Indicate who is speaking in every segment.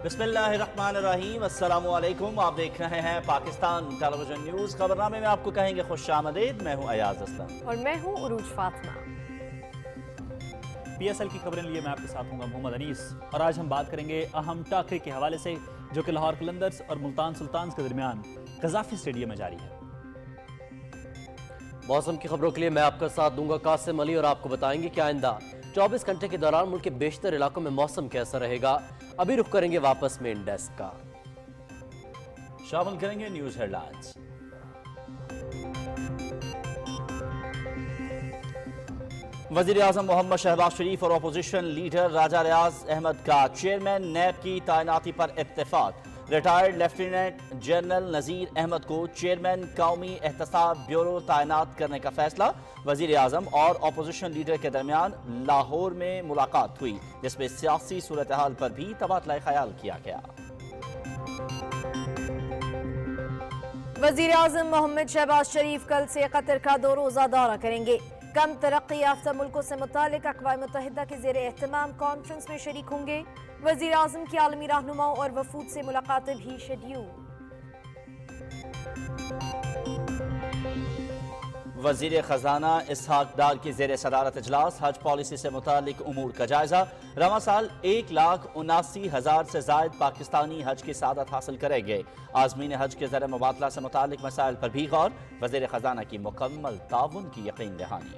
Speaker 1: बिस्मिल्लाहिर्रहमानिर्रहीम, अस्सलामु अलैकुम। आप देख रहे हैं पाकिस्तान टेलीविजन न्यूज़। खबरनामे में आपको कहेंगे खुश आमदीद। मैं हूं अयाज असलम
Speaker 2: और मैं हूं उरूज फातिमा।
Speaker 3: PSL की खबरें लिए मैं आपके साथ हूँ मोहम्मद अनीस, और आज हम बात करेंगे अहम टाकरे के हवाले से जो कि लाहौर कलंदर्स और मुल्तान सुल्तान्स के दरमियान गजाफी स्टेडियम में जारी है।
Speaker 4: मौसम की खबरों के लिए मैं आपका साथ दूंगा कासिम अली, और आपको बताएंगे कि आइंदा 24 घंटे के दौरान मुल्क के बेशतर इलाकों में मौसम कैसा रहेगा। अभी रुख करेंगे वापस मेन डेस्क का।
Speaker 1: शामिल करेंगे न्यूज़ हेडलाइंस। वज़ीर-ए-आज़म मोहम्मद शहबाज शरीफ और अपोजिशन लीडर राजा रियाज अहमद का चेयरमैन नैब की तैनाती पर इत्तेफाक। रिटायर्ड लेफ्टिनेंट जनरल नज़ीर अहमद को चेयरमैन कौमी एहतसाब ब्यूरो तैनात करने का फैसला। वज़ीर-ए-आज़म और अपोजिशन लीडर के दरमियान लाहौर में मुलाकात हुई, जिसमें सियासी सूरत हाल पर भी तबादला ख्याल किया गया।
Speaker 2: वज़ीर-ए-आज़म मोहम्मद शहबाज शरीफ कल से कतर का 2 रोज़ा दौरा करेंगे। कम तरक्की याफ्ता मुल्कों से मुतालिक अक़वाम मुत्तहिदा के ज़ेरे एहतमाम कॉन्फ्रेंस में शरीक होंगे। वज़ीर आज़म की आलमी रहनुमाओं और वफूद से मुलाकातें भी शेड्यूल।
Speaker 1: वज़ीर ख़ज़ाना इसहाक डार की ज़ेर सदारत इजलास हज पॉलिसी से मुतालिक उमूर का जायजा। रवां साल 1,79,000 से ज़ायद पाकिस्तानी हज की सादत हासिल करेंगे। आज़मीन हज के ज़र मुबादला से मुतालिक मसाइल पर भी गौर। वज़ीर ख़ज़ाना की मुकम्मल ताउन की यकीन दहानी।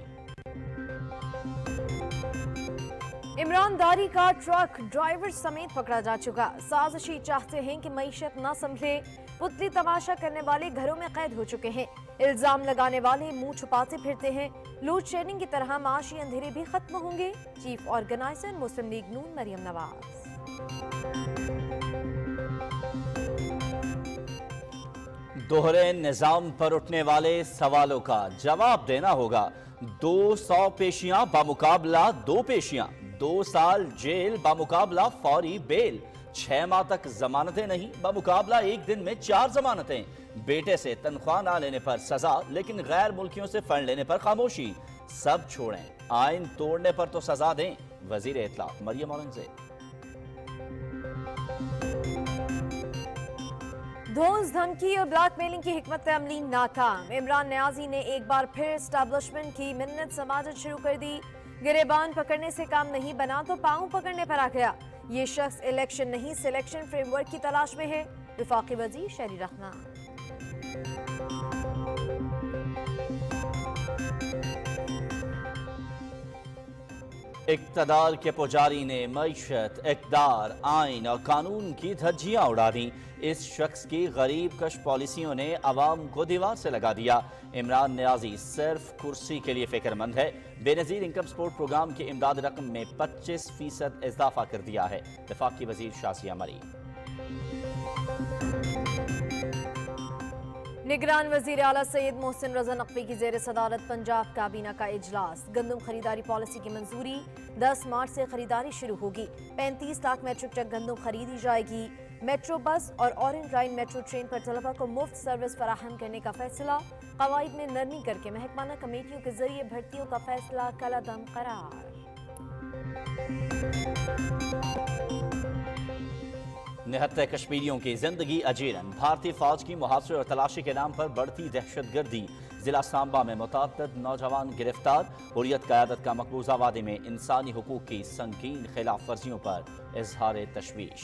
Speaker 2: इमरान दारी का ट्रक ड्राइवर समेत पकड़ा जा चुका। साजिशी चाहते हैं कि मईशत न संभले। पुतली तमाशा करने वाले घरों में कैद हो चुके हैं। इल्जाम लगाने वाले मुंह छुपाते फिरते हैं। लोड शेडिंग की तरह माशी अंधेरे भी खत्म होंगे। चीफ ऑर्गेनाइजर मुस्लिम लीग नून मरियम नवाज।
Speaker 1: दोहरे निजाम पर उठने वाले सवालों का जवाब देना होगा। 200 पेशियां बामुकाबला 2 पेशियां, 2 साल जेल बामुकाबला फौरी बेल, 6 माह तक जमानतें नहीं बामुकाबला 1 दिन में 4 जमानतें, बेटे से तनख्वाह ना लेने पर सजा लेकिन गैर मुल्कियों से फंड लेने पर खामोशी। सब छोड़ें, आइन तोड़ने पर तो सजा दें। वजीर इत्तलाफ मरियम औरंगजेब।
Speaker 2: धौंस धमकी और ब्लैकमेलिंग की हिकमत अमली नाकाम। इमरान नियाजी ने एक बार फिर एस्टैब्लिशमेंट की मिन्नत समाजत शुरू कर दी। गिरेबान पकड़ने से काम नहीं बना तो पांव पकड़ने पर आ गया। ये शख्स इलेक्शन नहीं सिलेक्शन फ्रेमवर्क की तलाश में है। वफाकी वजीर शहरी रहमान।
Speaker 1: इक़्तिदार के पुजारी ने मईशत, इक़्तिदार, आइन और कानून की धज्जियां उड़ा दी। इस शख्स की गरीब कश पॉलिसियों ने अवाम को दीवार से लगा दिया। इमरान नियाजी सिर्फ कुर्सी के लिए फिक्रमंद है। बेनज़ीर इनकम सपोर्ट प्रोग्राम की इमदाद रकम में 25% इजाफा कर दिया है। वफाकी वजीर शासिया मरी।
Speaker 2: निगरान वजीर आला सैयद मोहसिन रजा नकवी की जेर सदारत पंजाब काबीना का इजलास। गंदम खरीदारी पॉलिसी की मंजूरी। 10 मार्च से खरीदारी शुरू होगी। 35 लाख मैट्रिक टन गंदम खरीदी जाएगी। मेट्रो बस और ऑरेंज लाइन मेट्रो ट्रेन पर तलबा को मुफ्त सर्विस फराहम करने का फैसला। कवायद में नरमी करके महकमाना कमेटियों के जरिए भर्तियों का फैसला कलादम करार।
Speaker 1: निहत्ते कश्मीरियों की जिंदगी अजीरन। भारतीय फौज की मुहासरे और तलाशी के नाम पर बढ़ती दहशतगर्दी। जिला सांबा में मुतअद्दिद नौजवान गिरफ्तार। हुर्रियत क़यादत का मकबूजा वादे में इंसानी हुकूक की संगीन खिलाफ वर्जियों पर इजहार तशवीश।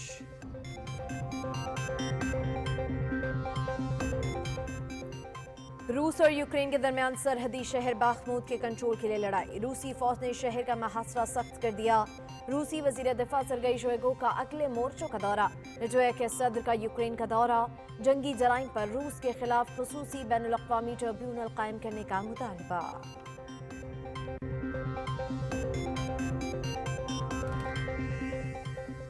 Speaker 2: रूस और यूक्रेन के दरमियान सरहदी शहर बाखमूद के कंट्रोल के लिए लड़ाई। रूसी फौज ने शहर का मुहासरा सख्त कर दिया। रूसी वजीर दिफा सरगई शोइगु का अगले मोर्चों का दौरा। नेटो के सदर का यूक्रेन का दौरा। जंगी जराइम पर रूस के खिलाफ खुसूसी बैनुल अक़वामी ट्रिब्यूनल कायम करने का मुतालबा।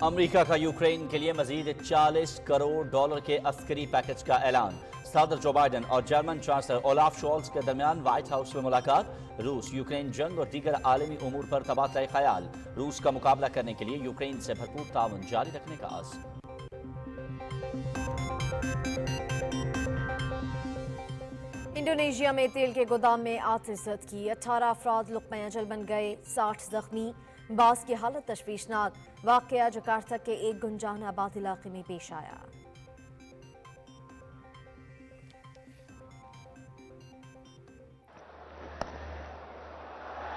Speaker 1: अमरीका का यूक्रेन के लिए मजीद $40 करोड़ के अस्करी पैकेज का ऐलान। सदर जो बाइडन और जर्मन चांसलर ओलाफ शोल्ज के दरमियान व्हाइट हाउस में मुलाकात। रूस यूक्रेन जंग और दीगर आलमी उमूर पर तबादला ख्याल। रूस का मुकाबला करने के लिए यूक्रेन से भरपूर ताउन जारी रखने का आज़म।
Speaker 2: इंडोनेशिया में तेल के गोदाम में आतिशबाजी की। 18 अफराद लुक़्मा अजल बन गए, 60 जख्मी। बास की हालत तशवीशनाक। वाकया जकार्ता के एक गुंजान आबाद इलाके में पेश आया।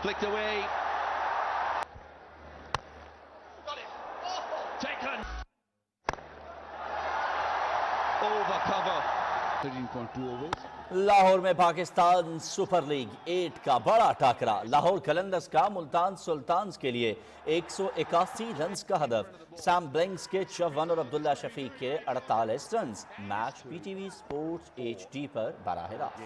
Speaker 5: Flicked away. Got it. Taken. Over cover. 13.2 overs.
Speaker 1: Lahore में पाकिस्तान सुपर लीग 8 का बड़ा टाकरा। लाहौर कलंदर्स का मुल्तान सुल्तान्स के लिए 181 रन्स का हदफ। सैम ब्लिंक्स के 54 और अब्दुल्ला शफीक के 48 runs. Match PTV sports HD पर बराह रास्त।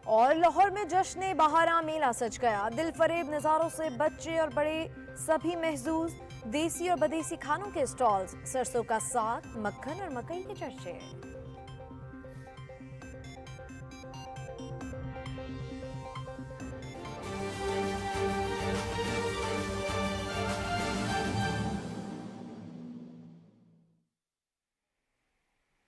Speaker 2: और लाहौर में जश्न बहारा मेला सज गया। दिल फरेब नज़ारों से बच्चे और बड़े सभी महजूज। देसी और बदेसी खानों के स्टॉल्स, सरसों का साग, मक्खन और मकई के चर्चे।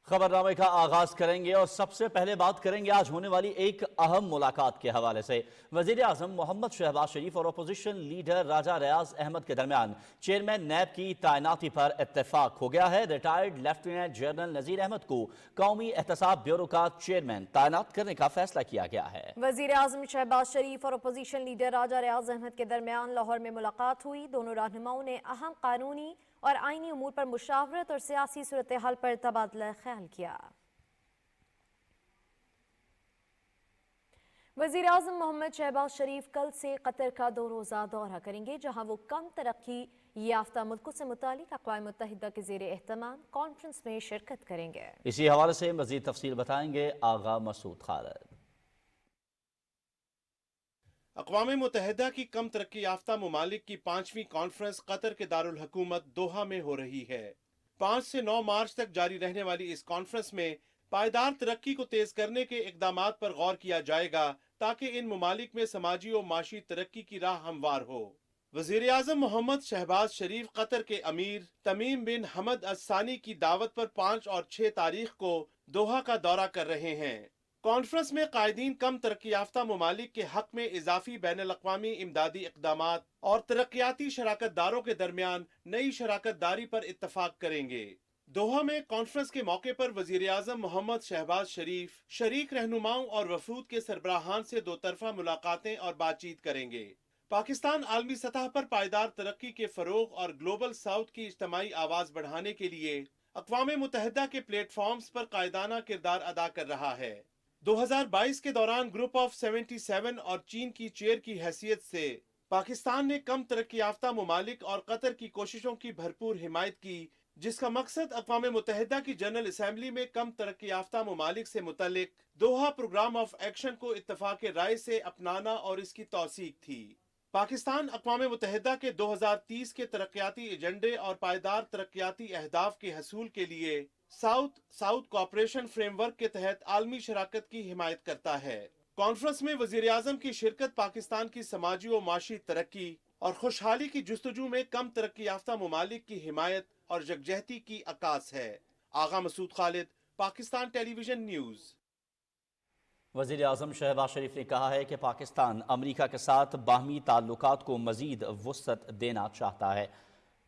Speaker 1: खबरनामे का आगाज करेंगे और सबसे पहले बात करेंगे आज होने वाली एक अहम मुलाकात के हवाले से। वजीर आजम मोहम्मद शहबाज शरीफ और अपोजिशन लीडर राजा रियाज अहमद के दरमियान चेयरमैन नैब की तैनाती पर इत्तेफाक हो गया है। Retired lieutenant general Nazir Ahmad को कौमी एहतसाब ब्यूरो का चेयरमैन तैनात करने का फैसला किया गया है।
Speaker 2: वजीर आजम शहबाज शरीफ और अपोजिशन लीडर राजा रियाज अहमद के दरमियान लाहौर में मुलाकात हुई। दोनों रहनुमाओं ने अहम कानूनी और आईनी उमूर पर मुशावरत और सियासी सूरत हाल पर तबादला ख्याल किया। वजीर आजम मोहम्मद शहबाज शरीफ कल से कतर का 2 रोज़ा दौरा करेंगे, जहां वो कम तरक्की याफ्ता मुल्कों से मुतालिक अक़वाम मुत्तहिदा के ज़ेर एहतमाम कॉन्फ्रेंस में शिरकत करेंगे।
Speaker 1: इसी हवाले से मजीद तफसील बताएंगे आगा मसूद खालिद।
Speaker 6: अक़वाम मुत्तहिदा की कम तरक्की याफ्ता मुमालिक की 5वीं कॉन्फ्रेंस कतर के दारुल हुकूमत दोहा में हो रही है। 5 से 9 मार्च तक जारी रहने वाली इस कॉन्फ्रेंस में पायदार तरक्की को तेज करने के इक़दामात पर गौर किया जाएगा ताकि इन मुमालिक में समाजी और माशी तरक्की की राह हमवार हो। वज़ीर आज़म मोहम्मद शहबाज शरीफ कतर के अमीर तमीम बिन हमद अस्सानी की दावत पर 5 और 6 तारीख को दोहा का दौरा कर रहे हैं। कॉन्फ्रेंस में कायदीन कम तरक्की याफ्ता मुमालिक के हक में इजाफी बैनुल-अक़वामी इमदादी इक़दामात और तरक्याती शराकत दारों के दरमियान नई शराकत दारी पर इत्तफाक करेंगे। दोहा में कॉन्फ्रेंस के मौके पर वजीर आज़म मोहम्मद शहबाज शरीफ शरीक रहनुमाओं और वफूद के सरबराहान से 2 तरफा मुलाकातें और बातचीत करेंगे। पाकिस्तान आलमी सतह पर पायदार तरक्की के फरोग और ग्लोबल साउथ की इज्तमाई आवाज बढ़ाने के लिए अक़वाम मुत्तहिदा के प्लेटफॉर्म्स पर कायदाना किरदार अदा कर रहा है। 2022 के दौरान ग्रुप ऑफ 77 और चीन की चेयर की हैसियत से पाकिस्तान ने कम तरक्की याफ्ता मुमालिक और कतर की कोशिशों की भरपूर हिमायत की, जिसका मकसद अक़वाम मुत्तहिदा की जनरल असम्बली में कम तरक्की याफ्ता मुमालिक से मुतल्लिक दोहा प्रोग्राम ऑफ एक्शन को इत्तफाक राय से अपनाना और इसकी तौसीक थी। पाकिस्तान अक़वाम मुत्तहिदा के 2030 के तरक्याती एजेंडे और पायदार तरक्याती अहदाफ के हसूल के लिए साउथ कोऑपरेशन फ्रेमवर्क के तहत आलमी शराकत की हिमायत करता है। कॉन्फ्रेंस में वजीर आज़म की शिरकत पाकिस्तान की समाजी और माशी तरक्की और खुशहाली की जुस्तजू में कम तरक्की याफ्ता मुमालिक की हिमायत और यकजहती की अक्कास है। आगा मसूद खालिद, पाकिस्तान टेलीविजन न्यूज़।
Speaker 1: वज़ीर आज़म शहबाज शरीफ ने कहा है कि पाकिस्तान अमरीका के साथ बाहमी ताल्लुकात को मज़ीद वुसअत देना चाहता है।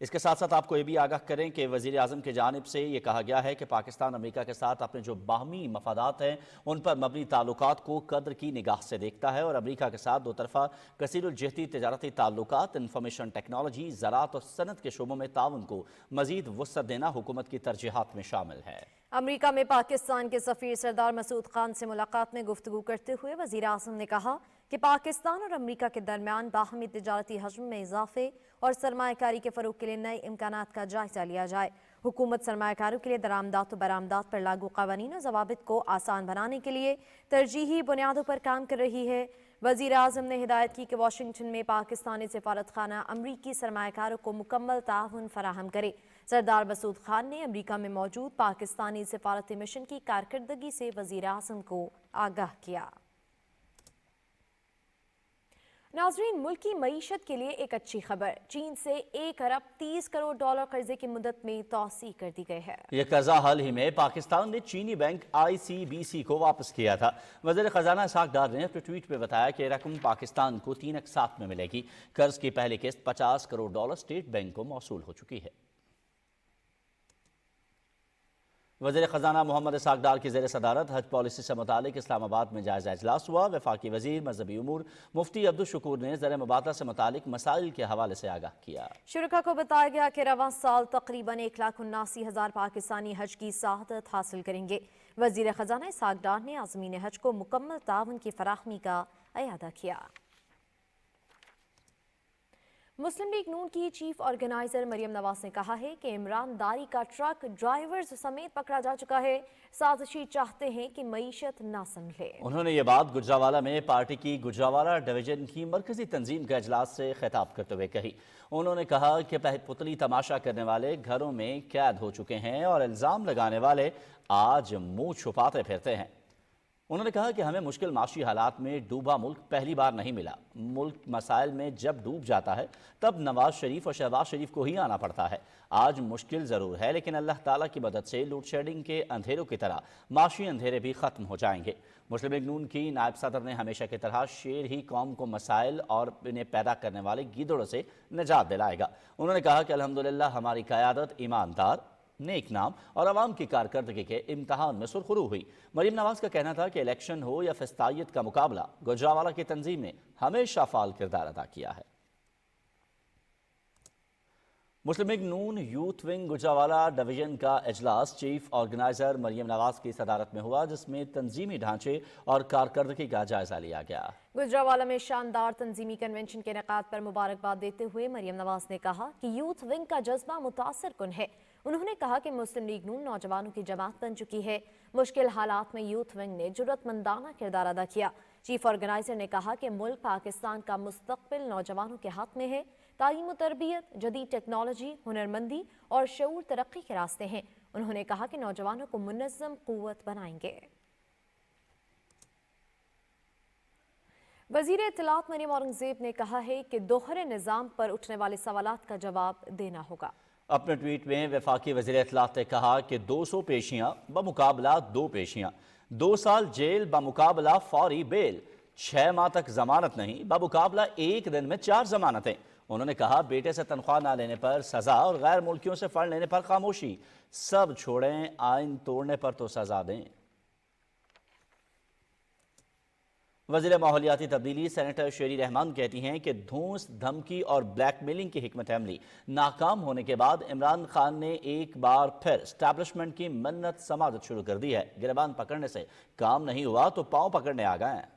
Speaker 1: इसके साथ साथ आपको ये भी आगाह करें कि वज़ीर आज़म की जानिब से ये कहा गया है कि पाकिस्तान अमेरिका के साथ अपने जो बाहमी मफादात हैं उन पर मबनी ताल्लुकात को कद्र की निगाह से देखता है और अमेरिका के साथ 2 तरफ़ा कसीरुल-जिहती तिजारती ताल्लुकात, इंफॉर्मेशन टेक्नोलॉजी, ज़राअत और सनत के शोबों में ताउन को मज़ीद वुसअत देना हुकूमत की तरजीहात में शामिल है।
Speaker 2: अमरीका में पाकिस्तान के सफ़ीर सरदार मसूद खान से मुलाकात में गुफ्तगू करते हुए वज़ीर आज़म ने कहा कि पाकिस्तान और अमरीका के दरमियान बाहमी तिजारती हजम में इजाफे और सरमायाकारी के फ़रोग के लिए नए इम्कानात का जायजा लिया जाए। हुकूमत सरमायाकारों के लिए दरामदात और बरामदात पर लागू क़वानीन और ज़वाबित को आसान बनाने के लिए तरजीही बुनियादों पर काम कर रही है। वज़ीर आज़म ने हिदायत की कि वाशिंगटन में पाकिस्तानी सिफारत खाना अमरीकी सरमायाकारों को मुकम्मल ताउन फराहम करे। सरदार मसूद खान ने अमरीका में मौजूद पाकिस्तानी सिफारती मिशन की कारकर्दगी से वज़ीर आज़म को आगाह किया। नाजरीन, मुल्क की मईशत के लिए एक अच्छी खबर। चीन से 1 अरब 30 करोड़ डॉलर कर्जे की मुद्दत में तौसी कर दी गई है।
Speaker 1: ये कर्जा हाल ही में पाकिस्तान ने चीनी बैंक ICBC को वापस किया था। वज़ीर ख़जाना इसहाक डार ने अपने ट्वीट में बताया कि रकम पाकिस्तान को 3 अक़सात में मिलेगी। कर्ज की पहली किस्त 50 करोड़ डॉलर स्टेट बैंक को मौसूल हो चुकी है। वज़ीर ख़जाना मोहम्मद इसहाक डार की ज़ेर सदारत हज पॉलिसी से मुतालिक इस्लामाबाद में जायज़ा इजलास हुआ। वफाकी वज़ीर मजहबी उमूर मुफ्ती अब्दुल शुकूर ने ज़र मुबादला से मुतालिक मसाइल के हवाले से आगाह किया।
Speaker 2: शुरका को बताया गया कि रवां साल तकरीबन 1,79,000 पाकिस्तानी हज की सआदत हासिल करेंगे। वज़ीर ख़जाना इसहाक डार ने आज़मीन हज को मुकम्मल तावन की फराहमी का अयादा किया। मुस्लिम लीग नून की चीफ ऑर्गेनाइजर मरियम नवाज ने कहा है कि इमरान दारी का ट्रक ड्राइवर्स समेत पकड़ा जा चुका है। साजिशी चाहते हैं कि मईशत ना संभले।
Speaker 1: उन्होंने ये बात गुजरावाला में पार्टी की गुजरावाला डिवीजन की मरकजी तंजीम के अजलास से खिताब करते हुए कही। उन्होंने कहा कि पुतली तमाशा करने वाले घरों में कैद हो चुके हैं और इल्ज़ाम लगाने वाले आज मुंह छुपाते फिरते हैं। उन्होंने कहा कि हमें मुश्किल माशी हालात में डूबा मुल्क पहली बार नहीं मिला। मुल्क मसाइल में जब डूब जाता है तब नवाज शरीफ और शहबाज शरीफ को ही आना पड़ता है। आज मुश्किल ज़रूर है, लेकिन अल्लाह ताला की मदद से लोड शेडिंग के अंधेरों की तरह माशी अंधेरे भी ख़त्म हो जाएंगे। मुस्लिम लीग नून की नायब सदर ने हमेशा की तरह शेर ही कौम को मसाइल और इन्हें पैदा करने वाले गीदड़ों से निजात दिलाएगा। उन्होंने कहा कि अल्हम्दुलिल्लाह हमारी क़यादत ईमानदार, नेक नाम और आवाम की कारकर्दगी के इम्तहान में सुरखरू हुई। मरीम नवाज का कहना था कि इलेक्शन हो या फिस्तायत का मुकाबला, गुजरावाला की तंजीम ने हमेशा फाल किरदार अदा किया है। मुस्लिम लीग नून यूथ विंग गुजरावाला डिवीजन का इजलास चीफ ऑर्गेनाइजर मरियम नवाज की सदारत में हुआ, जिसमें तंजीमी ढांचे और कारकर्दगी का जायजा लिया गया।
Speaker 2: गुजरावाला में शानदार तंजीमी कन्वेंशन के इनेकाद पर मुबारकबाद देते हुए मरियम नवाज ने कहा कि यूथ विंग का जज्बा मुतासिर कुन है। उन्होंने कहा कि मुस्लिम लीग नून नौजवानों की जमात बन चुकी है। मुश्किल हालात में यूथ विंग ने जुर्रतमंदाना किरदार अदा किया। चीफ ऑर्गेनाइजर ने कहा कि मुल्क पाकिस्तान का मुस्तकबिल नौजवानों के हाथ में है। तालीम और तरबियत, जदीद टेक्नोलॉजी, हुनरमंदी और शऊर तरक्की के रास्ते हैं। उन्होंने कहा कि नौजवानों को मुनज़्ज़म क़ुव्वत बनाएंगे। वज़ीर इत्तलात मरियम औरंगज़ेब ने कहा है कि दोहरे निज़ाम पर उठने वाले सवालात का जवाब देना होगा।
Speaker 1: अपने ट्वीट में वफाकी वज़ीर इत्तलात ने कहा कि 200 पेशियां बमुकाबला 2 पेशियां, 2 साल जेल बमुकाबला फौरी बेल, 6 माह तक जमानत नहीं बमुकाबला 1 दिन में 4 जमानतें। उन्होंने कहा बेटे से तनख्वाह ना लेने पर सजा और गैर मुल्कियों से फंड लेने पर खामोशी। सब छोड़ें, आइन तोड़ने पर तो सजा दें। वज़ीर माहौलियाती तब्दीली सेनेटर शेरी रहमान कहती हैं कि धूस, धमकी और ब्लैकमेलिंग की हिकमत अमली नाकाम होने के बाद इमरान खान ने एक बार फिर एस्टैब्लिशमेंट की मन्नत समाजत शुरू कर दी है। गिरबान पकड़ने से काम नहीं हुआ तो पांव पकड़ने आ गए हैं।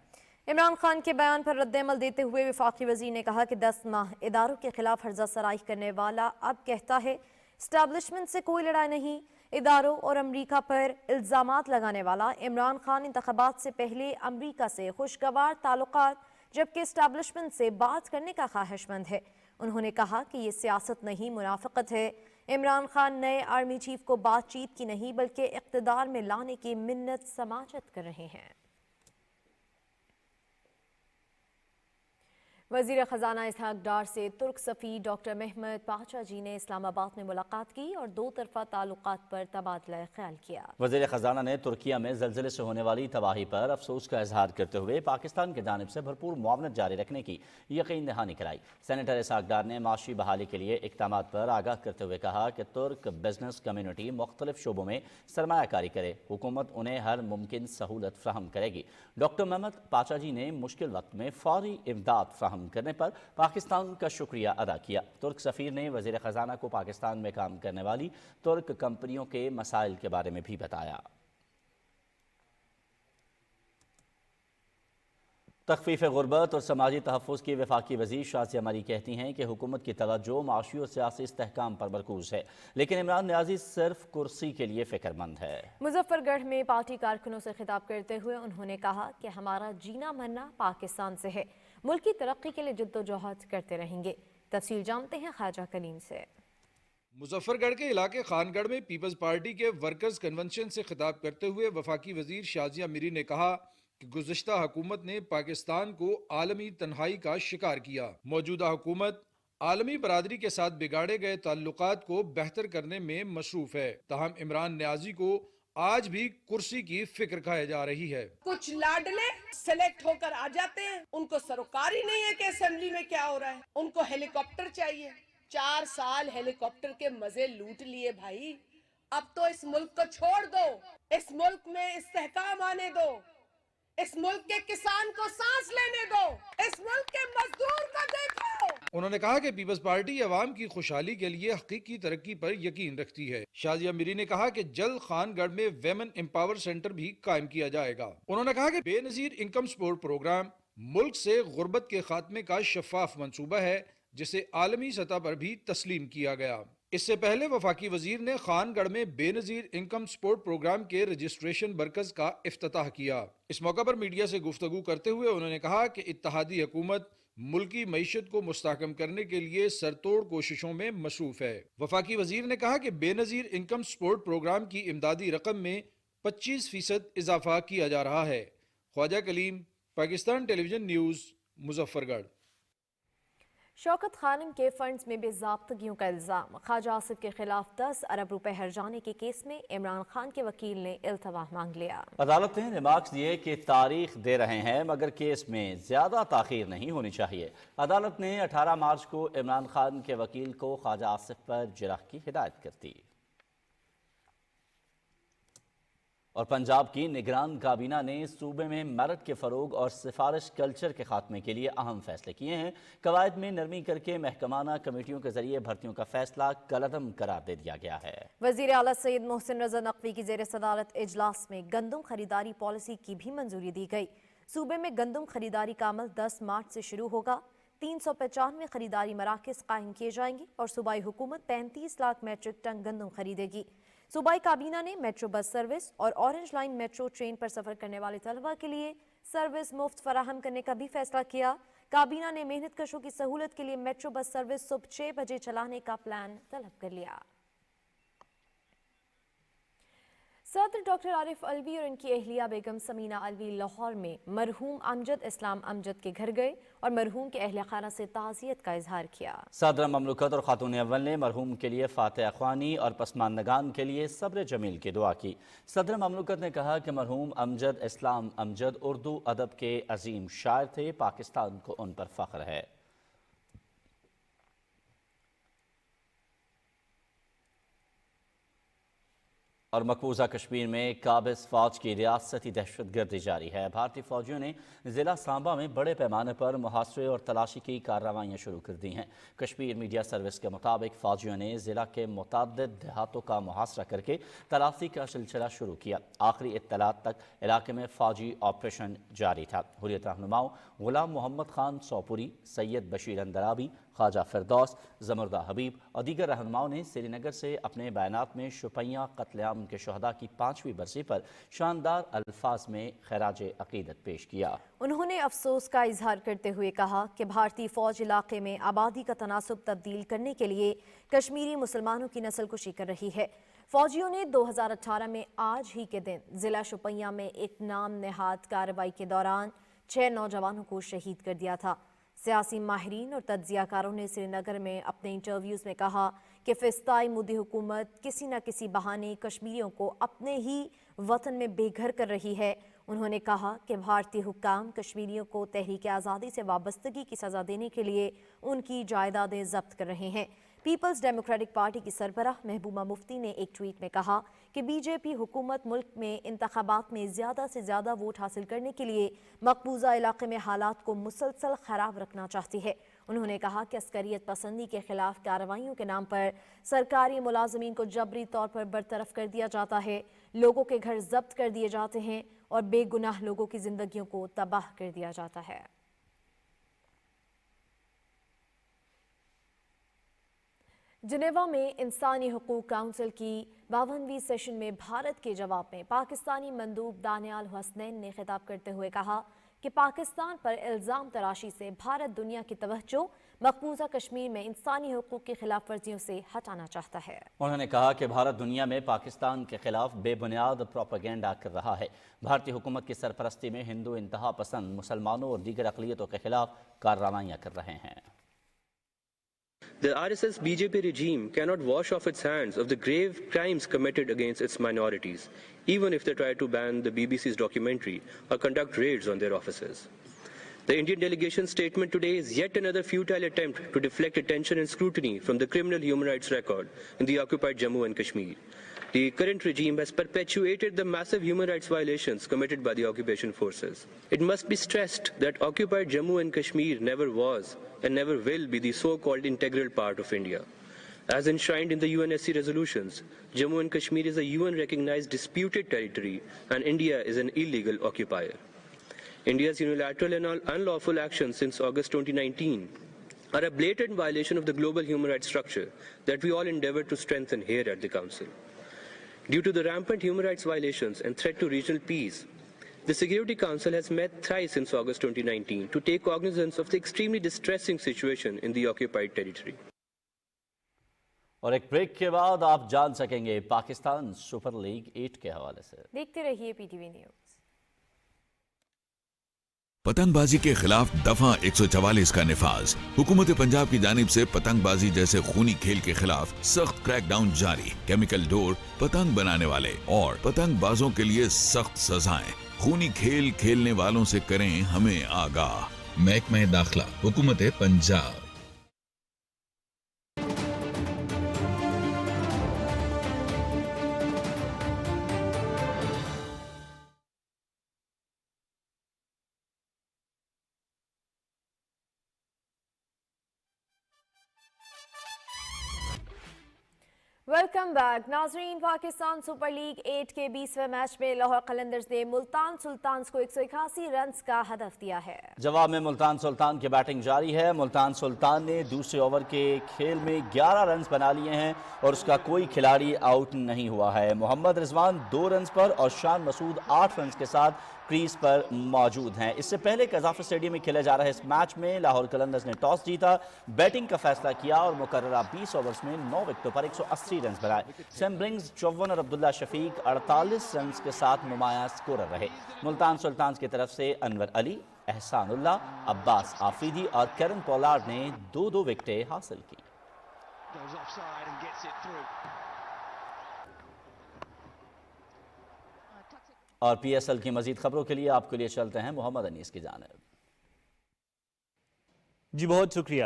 Speaker 2: इमरान खान के बयान पर रद्द-ए-अमल देते हुए वफाकी वज़ीर ने कहा कि 10 माह इदारों के खिलाफ हर्जा सराई करने वाला अब कहता है एस्टैब्लिशमेंट से कोई लड़ाई नहीं। इदारों और अमरीका पर इल्ज़ामात लगाने वाला इमरान खान इंतखाबात से पहले अमरीका से खुशगवार ताल्लुकात जबकि एस्टैब्लिशमेंट से बात करने का ख्वाहिशमंद है। उन्होंने कहा कि ये सियासत नहीं, मुनाफिकत है। इमरान खान नए आर्मी चीफ को बातचीत की नहीं बल्कि इक़्तिदार में लाने की मिन्नत समाजत कर रहे हैं। वज़ीर ख़जाना इसहाक डार से तुर्क सफ़ीर डॉक्टर महमद पाचा जी ने इस्लामाबाद में मुलाकात की और 2 तरफ़ा ताल्लुकात पर तबादला ख्याल किया। वज़ीर
Speaker 1: ख़जाना ने तुर्किया में ज़लज़ले से होने वाली तबाही पर अफसोस का इजहार करते हुए पाकिस्तान की जानिब से भरपूर मुआवनत जारी रखने की यकीन दहानी कराई। सेनेटर इसहाक डार ने माशी बहाली के लिए इक़दामात पर आगाह करते हुए कहा कि तुर्क बिजनेस कम्यूनिटी मुख्तलिफ शोबों में सरमायाकारी करे, हुकूमत उन्हें हर मुमकिन सहूलत फ्राहम करेगी। डॉक्टर महमद पाचा जी ने मुश्किल वक्त में फौरी इमदाद फ्राहम करने पर पाकिस्तान का शुक्रिया अदा किया। तुर्क सफ़ीर ने वज़ीर ख़जाना को पाकिस्तान में काम करने वाली तुर्क कंपनियों के मसाइल के बारे में भी बताया। तख़फ़ीफ़ गुर्बत और समाजी तहफ़्फ़ुज़ की वफाकी वज़ीर शाज़िया मरी कहती हैं कि हुकूमत की तवज्जो माशी और सियासी इस्तेहकाम पर मरकूज़ है, लेकिन इमरान न्याज़ी सिर्फ कुर्सी के लिए फ़िक्रमंद है।
Speaker 2: मुज़फ़्फ़रगढ़ में पार्टी कारकुनों से खिताब करते हुए उन्होंने कहा कि हमारा जीना मरना पाकिस्तान से है, मुल्क की तरक्की के लिए जद्दोजहद करते रहेंगे। तफसील जानते हैं ख्वाजा कलीम से।
Speaker 7: मुजफ्फरगढ़ के इलाके खानगढ़ में पीपल्स पार्टी के वर्कर्स कन्वेंशन से खिताब करते हुए वफाकी वजीर शाजिया मिरी ने कहा کہ گزشتہ حکومت نے پاکستان کو عالمی تنہائی کا شکار کیا۔ موجودہ حکومت عالمی برادری کے ساتھ بگاڑے گئے تعلقات کو بہتر کرنے میں مصروف ہے، تاہم عمران نیازی کو آج بھی کرسی کی فکر کھائے جا رہی ہے۔
Speaker 8: کچھ لاڈلے سلیکٹ ہو کر آ جاتے ہیں، ان کو سروکار ہی نہیں ہے کہ اسمبلی میں کیا ہو رہا ہے، ان کو ہیلی کاپٹر چاہیے۔ 4 سال ہیلی کاپٹر کے مزے لوٹ لیے بھائی، اب تو اس ملک کو چھوڑ دو، اس ملک میں استحکام آنے دو، اس ملک کے کسان کو سانس لینے دو، اس ملک کے مزدور کو دیکھو۔
Speaker 7: انہوں نے کہا کہ پیپلز پارٹی عوام کی خوشحالی کے لیے حقیقی ترقی پر یقین رکھتی ہے۔ شازیہ میری نے کہا کہ جلد خان گڑھ میں ویمن امپاور سینٹر بھی قائم کیا جائے گا۔ انہوں نے کہا کہ بے نظیر انکم سپورٹ پروگرام ملک سے غربت کے خاتمے کا شفاف منصوبہ ہے، جسے عالمی سطح پر بھی تسلیم کیا گیا۔ اس سے پہلے وفاقی وزیر نے خان گڑھ میں بے نظیر انکم سپورٹ پروگرام کے رجسٹریشن مرکز کا افتتاح کیا۔ اس موقع پر میڈیا سے گفتگو کرتے ہوئے انہوں نے کہا کہ اتحادی حکومت ملکی معیشت کو مستحکم کرنے کے لیے سرتوڑ کوششوں میں مصروف ہے۔ وفاقی وزیر نے کہا کہ بے نظیر انکم سپورٹ پروگرام کی امدادی رقم میں 25% اضافہ کیا جا رہا ہے۔ خواجہ کلیم، پاکستان ٹیلی ویژن نیوز، مظفر گڑھ۔
Speaker 2: شوکت خانم کے فنڈز میں بے ضابطگیوں کا الزام، خواجہ آصف کے خلاف 10 ارب روپے ہرجانے کے کیس میں عمران خان کے وکیل نے التوا مانگ لیا۔
Speaker 1: عدالت نے ریمارکس دیے کہ تاریخ دے رہے ہیں مگر کیس میں زیادہ تاخیر نہیں ہونی چاہیے۔ عدالت نے 18 مارچ کو عمران خان کے وکیل کو خواجہ آصف پر جرح کی ہدایت کر دی۔ اور پنجاب کی نگران کابینہ نے صوبے میں میرٹ کے فروغ اور سفارش کلچر کے خاتمے کے لیے اہم فیصلے کیے ہیں۔ قواعد میں نرمی کر کے محکمانہ کمیٹیوں کے ذریعے بھرتیوں کا فیصلہ کالعدم قرار دے دیا گیا ہے۔
Speaker 2: وزیر اعلیٰ سید محسن رضا نقوی کی زیر صدارت اجلاس میں گندم خریداری پالیسی کی بھی منظوری دی گئی۔ صوبے میں گندم خریداری کا عمل 10 مارچ سے شروع ہوگا۔ 395 خریداری مراکز قائم کیے جائیں گے اور صوبائی حکومت 35 لاکھ میٹرک ٹن گندم خریدے گی۔ صوبائی کابینہ نے میٹرو بس سروس اور اورنج لائن میٹرو ٹرین پر سفر کرنے والے طلبہ کے لیے سروس مفت فراہم کرنے کا بھی فیصلہ کیا۔ کابینہ نے محنت کشوں کی سہولت کے لیے میٹرو بس سروس صبح 6 بجے چلانے کا پلان طلب کر لیا۔ صدر ڈاکٹر عارف علوی اور ان کی اہلیہ بیگم سمینہ علوی لاہور میں مرحوم امجد اسلام امجد کے گھر گئے اور مرحوم کے اہل خانہ سے تعزیت کا اظہار کیا۔ صدر
Speaker 1: مملکت اور خاتون اول نے مرحوم کے لیے فاتح خوانی اور پسماندگان کے لیے صبر جمیل کی دعا کی۔ صدر مملکت نے کہا کہ مرحوم امجد اسلام امجد اردو ادب کے عظیم شاعر تھے، پاکستان کو ان پر فخر ہے۔ اور مقبوضہ کشمیر میں قابض فوج کی ریاستی دہشت گردی جاری ہے۔ بھارتی فوجیوں نے ضلع سانبا میں بڑے پیمانے پر محاصرے اور تلاشی کی کارروائیاں شروع کر دی ہیں۔ کشمیر میڈیا سروس کے مطابق فوجیوں نے ضلع کے متعدد دیہاتوں کا محاصرہ کر کے تلاشی کا سلسلہ شروع کیا۔ آخری اطلاعات تک علاقے میں فوجی آپریشن جاری تھا۔ حریت رہنماؤں غلام محمد خان سوپوری، سید بشیر اندرابی، خواجہ فردوس، زمردہ حبیب اور دیگر رہنماؤں نے سری نگر سے اپنے بیانات میں شوپیاں قتل عام کے شہداء کی 5ویں برسی پر شاندار الفاظ میں خراج عقیدت پیش کیا۔
Speaker 2: انہوں نے افسوس کا اظہار کرتے ہوئے کہا کہ بھارتی فوج علاقے میں آبادی کا تناسب تبدیل کرنے کے لیے کشمیری مسلمانوں کی نسل کشی کر رہی ہے۔ فوجیوں نے 2018 میں آج ہی کے دن ضلع شوپیاں میں ایک نام نہاد کارروائی کے دوران 6 نوجوانوں کو شہید کر دیا تھا۔ سیاسی ماہرین اور تجزیہ کاروں نے سری نگر میں اپنے انٹرویوز میں کہا کہ فسطائی مودی حکومت کسی نہ کسی بہانے کشمیریوں کو اپنے ہی وطن میں بے گھر کر رہی ہے۔ انہوں نے کہا کہ بھارتی حکام کشمیریوں کو تحریک آزادی سے وابستگی کی سزا دینے کے لیے ان کی جائیدادیں ضبط کر رہے ہیں۔ پیپلز ڈیموکریٹک پارٹی کی سربراہ محبوبہ مفتی نے ایک ٹویٹ میں کہا کہ بی جے پی حکومت ملک میں انتخابات میں زیادہ سے زیادہ ووٹ حاصل کرنے کے لیے مقبوضہ علاقے میں حالات کو مسلسل خراب رکھنا چاہتی ہے۔ انہوں نے کہا کہ عسکریت پسندی کے خلاف کارروائیوں کے نام پر سرکاری ملازمین کو جبری طور پر برطرف کر دیا جاتا ہے، لوگوں کے گھر ضبط کر دیے جاتے ہیں اور بے گناہ لوگوں کی زندگیوں کو تباہ کر دیا جاتا ہے۔ جنیوا میں انسانی حقوق کونسل کی 52ویں سیشن میں بھارت کے جواب میں پاکستانی مندوب دانیال حسنین نے خطاب کرتے ہوئے کہا کہ پاکستان پر الزام تراشی سے بھارت دنیا کی توجہ مقبوضہ کشمیر میں انسانی حقوق کی خلاف ورزیوں سے ہٹانا چاہتا ہے۔
Speaker 1: انہوں نے کہا کہ بھارت دنیا میں پاکستان کے خلاف بے بنیاد پروپیگنڈا کر رہا ہے۔ بھارتی حکومت کی سرپرستی میں ہندو انتہا پسند مسلمانوں اور دیگر اقلیتوں کے خلاف کارروائیاں کر رہے ہیں۔
Speaker 9: The RSS BJP regime cannot wash off its hands of the grave crimes committed against its minorities, even if they try to ban the BBC's documentary or conduct raids on their offices. The Indian delegation's statement today is yet another futile attempt to deflect attention and scrutiny from the criminal human rights record in the occupied Jammu and Kashmir. The current regime has perpetuated the massive human rights violations committed by the occupation forces. It must be stressed that occupied Jammu and Kashmir never was and never will be the so-called integral part of India. As enshrined in the UNSC resolutions, Jammu and Kashmir is a UN-recognized disputed territory and India is an illegal occupier. India's unilateral and unlawful actions since August 2019 are a blatant violation of the global human rights structure that we all endeavor to strengthen here at the Council. Due to the rampant human rights violations and threat to regional peace, the Security Council has met thrice since August 2019 to take cognizance of the extremely distressing situation in the occupied territory.
Speaker 1: اور ایک break کے بعد آپ جان سکیں گے Pakistan super league 8 کے حوالے سے۔
Speaker 2: دیکھتے رہیے پی ٹی وی نیوز۔
Speaker 10: پتنگ بازی کے خلاف دفعہ 144 کا نفاذ۔ حکومت پنجاب کی جانب سے پتنگ بازی جیسے خونی کھیل کے خلاف سخت کریک ڈاؤن جاری۔ کیمیکل ڈور، پتنگ بنانے والے اور پتنگ بازوں کے لیے سخت سزائیں۔ خونی کھیل کھیلنے والوں سے کریں ہمیں آگاہ۔ محکمہ داخلہ، حکومت پنجاب۔
Speaker 2: ویلکم بیک ناظرین۔ پاکستان سپر لیگ 8 کے 20ویں میچ میں لاہور قلندرز نے ملتان سلطانز کو 181 رنز کا ہدف دیا ہے۔
Speaker 1: جواب میں ملتان سلطان کی بیٹنگ جاری ہے۔ ملتان سلطان نے دوسرے اوور کے کھیل میں 11 رنز بنا لیے ہیں اور اس کا کوئی کھلاڑی آؤٹ نہیں ہوا ہے۔ محمد رضوان 2 رنز پر اور شان مسعود 8 رنز کے ساتھ کریز پر موجود ہیں۔ اس سے پہلے قذافی اسٹیڈیم میں کھیلے جا رہے اس میچ میں لاہور قلندرز نے ٹاس جیتا، بیٹنگ کا فیصلہ کیا اور مقررہ 20 اوورز میں 9 وکٹوں پر 180 رنز بنائے۔ سیم برنگز 54 اور عبداللہ شفیق 48 رنز کے ساتھ نمایاں سکورر رہے۔ ملتان سلطانز کی طرف سے انور علی، احسان اللہ، عباس آفریدی اور کیرن پولارڈ نے 2 وکٹیں حاصل کی۔ اور پی ایس ایل کی مزید خبروں کے لیے آپ کے لیے چلتے ہیں محمد انیس کی جانب۔
Speaker 3: جی بہت شکریہ۔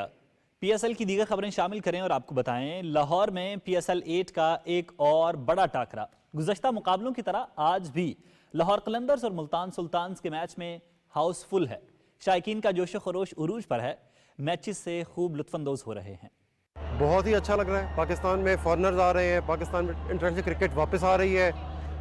Speaker 3: پی ایس ایل کی دیگر خبریں شامل کریں اور آپ کو بتائیں لاہور میں پی ایس ایل 8 کا ایک اور بڑا ٹاکرا۔ گزشتہ مقابلوں کی طرح آج بھی لاہور قلندرز اور ملتان سلطانز کے میچ میں ہاؤس فل ہے۔ شائقین کا جوش و خروش عروج پر ہے، میچز سے خوب لطف اندوز ہو رہے ہیں۔
Speaker 11: بہت ہی اچھا لگ رہا ہے۔ پاکستان میں فارنرز آ رہے ہیں، پاکستان میں انٹرنیشنل کرکٹ واپس آ رہی ہے،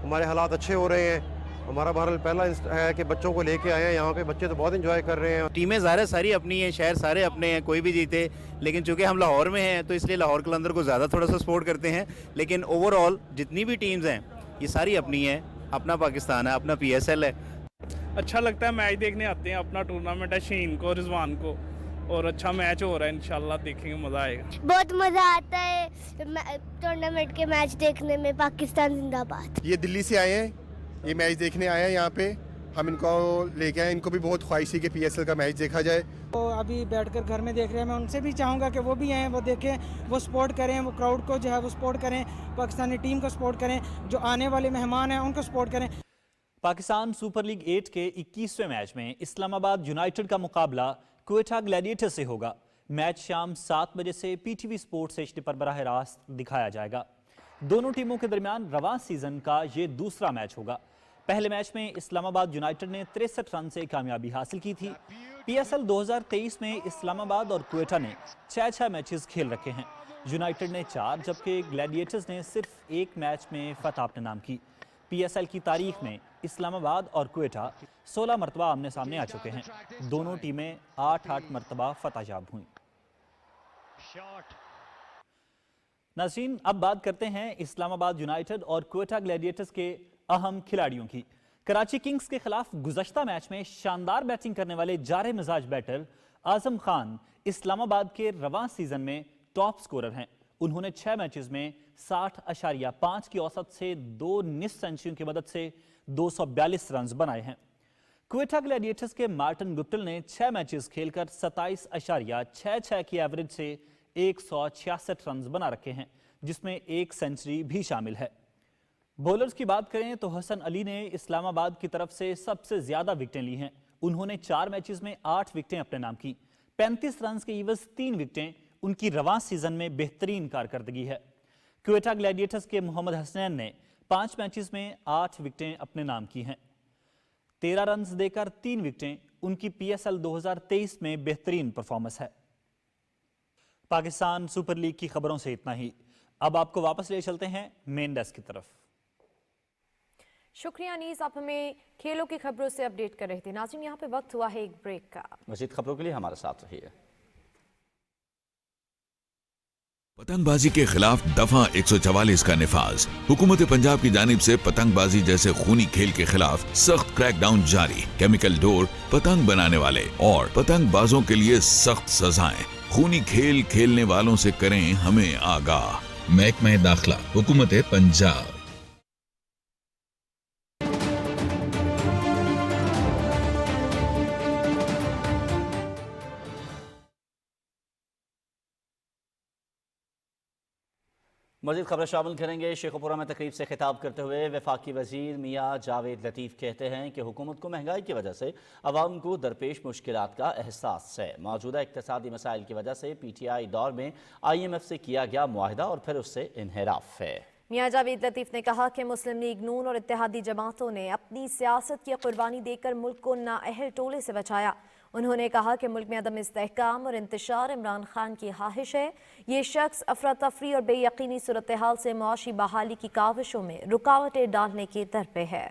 Speaker 11: ہمارے حالات اچھے ہو رہے ہیں۔ ہمارا بہرحال پہلا ہے کہ بچوں کو لے کے آئے ہیں یہاں پہ، بچے تو بہت انجوائے کر رہے ہیں۔
Speaker 12: ٹیمیں ظاہر ساری اپنی ہیں، شہر سارے اپنے ہیں، کوئی بھی جیتے، لیکن چونکہ ہم لاہور میں ہیں تو اس لیے لاہور قلندر کو زیادہ تھوڑا سا سپورٹ کرتے ہیں، لیکن اوور آل جتنی بھی ٹیمز ہیں یہ ساری اپنی ہیں، اپنا پاکستان ہے، اپنا پی ایس ایل ہے۔
Speaker 13: اچھا لگتا ہے، میچ دیکھنے آتے ہیں، اپنا ٹورنامنٹ ہے، شہین کو، رضوان کو، اور اچھا میچ ہو رہا ہے، انشاءاللہ دیکھیں گے، مزہ آئے گا۔
Speaker 14: بہت مزہ آتا ہے ٹورنامنٹ کے میچ دیکھنے میں۔ پاکستان زندہ باد۔
Speaker 15: یہ دلی سے آئے ہیں، یہ میچ دیکھنے آئے ہیں یہاں پہ، ہم ان کو لے کے آئے، ان کو بھی بہت خواہش ہے کہ پی ایس ایل کا میچ دیکھا جائے۔
Speaker 16: وہ ابھی بیٹھ کر گھر میں دیکھ رہے ہیں، میں ان سے بھی چاہوں گا کہ وہ بھی آئیں، وہ دیکھیں، وہ سپورٹ کریں، وہ کراؤڈ کو جو ہے وہ سپورٹ کریں، پاکستانی ٹیم کو سپورٹ کریں، جو آنے والے مہمان ہیں ان کو سپورٹ کریں۔
Speaker 3: پاکستان سپر لیگ 8 کے 21ویں میچ میں اسلام آباد یونائٹڈ کا مقابلہ کوئٹہ گلیڈیٹر سے ہوگا۔ میچ شام 7 بجے سے P T V sports HD پر براہ راست دکھایا جائے گا۔ دونوں ٹیموں کے درمیان رواں سیزن کا یہ دوسرا میچ ہوگا۔ پہلے میچ میں اسلام آباد یونائٹڈ نے 63 رن سے کامیابی حاصل کی تھی۔ پی ایس ایل 2023 میں اسلام آباد اور کوئٹہ نے 6 میچز کھیل رکھے ہیں۔ یونائٹڈ نے 4 جبکہ گلیڈیٹرز نے صرف 1 میچ میں فتح اپنے نام کی۔ پی ایس ایل کی تاریخ میں اسلام آباد اور کوئٹہ 16 مرتبہ آمنے سامنے آ چکے ہیں۔ دونوں ٹیمیں 8 مرتبہ فتح یاب ہوئیں۔ ناظرین اب بات کرتے ہیں اسلام آباد یونائٹڈ اور کوئٹہ گلیڈیٹرز کے اہم کھلاڑیوں کی۔ کراچی کنگز کے خلاف گزشتہ میچ میں شاندار بیٹنگ کرنے والے جارے مزاج بیٹر اعظم خان اسلام آباد کے رواں سیزن میں ٹاپ سکورر ہیں۔ انہوں نے 6 میچز میں 60.5 کی اوسط سے 2 نصف سینچریوں کی مدد سے 242 رنز بنائے ہیں۔ کوئٹہ گلیڈیٹرز کے مارٹن گپٹل نے 6 میچز کھیل کر 27.66 کی ایوریج سے 166 رنز بنا رکھے ہیں، جس میں 1 سینچری بھی شامل ہے۔ بولرز کی بات کریں تو حسن علی نے اسلام آباد کی طرف سے سب سے زیادہ وکٹیں لی ہیں۔ انہوں نے 4 میچز میں 8 وکٹیں اپنے نام کی۔ 35 رنز کے عوض 3 وکٹیں ان کی رواں سیزن میں بہترین کارکردگی ہے۔ کوئٹہ گلیڈیٹرز کے محمد حسنین نے 5 میچز میں 8 وکٹیں اپنے نام کی ہیں۔ 13 رنز دے کر 3 وکٹیں ان کی PSL 2023 میں بہترین پرفارمنس ہے۔ پاکستان سپر لیگ کی خبروں سے اتنا ہی۔ اب آپ کو واپس لے چلتے ہیں مین ڈیسک کی طرف۔
Speaker 2: شکریہ انیس، آپ ہمیں کھیلوں کی خبروں سے اپڈیٹ کر رہے تھے۔ ناظرین، یہاں پہ وقت ہوا ہے ایک بریک کا۔
Speaker 1: مزید خبروں کے لیے ہمارے ساتھ رہیے۔
Speaker 10: پتنگ بازی کے خلاف دفعہ 144 کا نفاذ۔ حکومت پنجاب کی جانب سے پتنگ بازی جیسے خونی کھیل کے خلاف سخت کریک ڈاؤن جاری۔ کیمیکل ڈور، پتنگ بنانے والے اور پتنگ بازوں کے لیے سخت سزائیں۔ خونی کھیل کھیلنے والوں سے کریں ہمیں آگاہ۔ محکمہ داخلہ، حکومت پنجاب۔
Speaker 1: مزید خبریں شامل کریں گے۔ شیخوپورہ میں تقریب سے خطاب کرتے ہوئے وفاقی وزیر میاں جاوید لطیف کہتے ہیں کہ حکومت کو مہنگائی کی وجہ سے عوام کو درپیش مشکلات کا احساس ہے۔ موجودہ اقتصادی مسائل کی وجہ سے PTI دور میں IMF سے کیا گیا معاہدہ اور پھر اس سے انحراف ہے۔
Speaker 2: میاں جاوید لطیف نے کہا کہ مسلم لیگ نون اور اتحادی جماعتوں نے اپنی سیاست کی قربانی دے کر ملک کو نااہل ٹولے سے بچایا۔ انہوں نے کہا کہ ملک میں عدم استحکام اور انتشار عمران خان کی خواہش ہے۔ یہ شخص افراتفری اور بے یقینی صورتحال سے معاشی بحالی کی کاوشوں میں رکاوٹیں ڈالنے کے در پہ ہے۔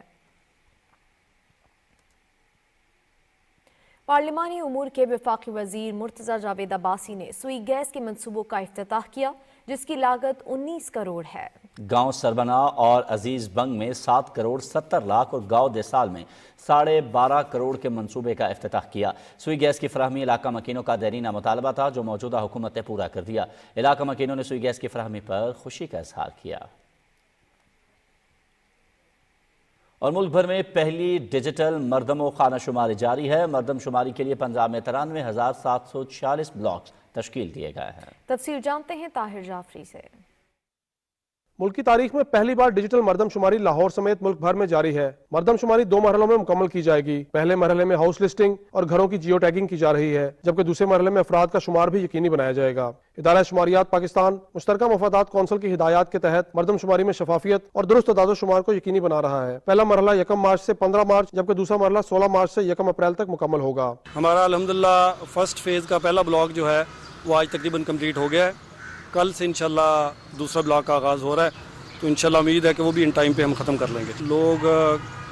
Speaker 2: پارلیمانی امور کے وفاقی وزیر مرتضی جاوید عباسی نے سوئی گیس کے منصوبوں کا افتتاح کیا، جس کی لاگت 19 کروڑ ہے۔
Speaker 1: گاؤں سربنا اور عزیز بنگ میں 7 کروڑ 70 لاکھ اور گاؤں دیسال میں 12.5 کروڑ کے منصوبے کا افتتاح کیا۔ سوئی گیس کی فراہمی علاقہ مکینوں کا دیرینہ مطالبہ تھا، جو موجودہ حکومت نے پورا کر دیا۔ علاقہ مکینوں نے سوئی گیس کی فراہمی پر خوشی کا اظہار کیا۔ اور ملک بھر میں پہلی ڈیجیٹل مردم و خانہ شماری جاری ہے۔ مردم شماری کے لیے پنجاب میں 93,746 بلاکس تشکیل دیے گئے ہیں۔
Speaker 2: تفصیل جانتے ہیں طاہر جعفری سے۔
Speaker 17: ملک کی تاریخ میں پہلی بار ڈیجیٹل مردم شماری لاہور سمیت ملک بھر میں جاری ہے۔ مردم شماری 2 مرحلوں میں مکمل کی جائے گی۔ پہلے مرحلے میں ہاؤس لسٹنگ اور گھروں کی جیو ٹیگنگ کی جا رہی ہے، جبکہ دوسرے مرحلے میں افراد کا شمار بھی یقینی بنایا جائے گا۔ ادارہ شماریات پاکستان مشترکہ مفادات کونسل کی ہدایات کے تحت مردم شماری میں شفافیت اور درست اعداد و شمار کو یقینی بنا رہا ہے۔ پہلا مرحلہ 1 مارچ سے 15 مارچ جبکہ دوسرا مرحلہ 16 مارچ سے 1 اپریل تک مکمل ہوگا۔
Speaker 18: ہمارا الحمدللہ فرسٹ فیز کا پہلا بلاک جو ہے وہ آج تقریباً کمپلیٹ ہو گیا ہے۔ کل سے انشاءاللہ دوسرا بلاک کا آغاز ہو رہا ہے، تو انشاءاللہ امید ہے کہ وہ بھی ان ٹائم پہ ہم ختم کر لیں گے۔ لوگ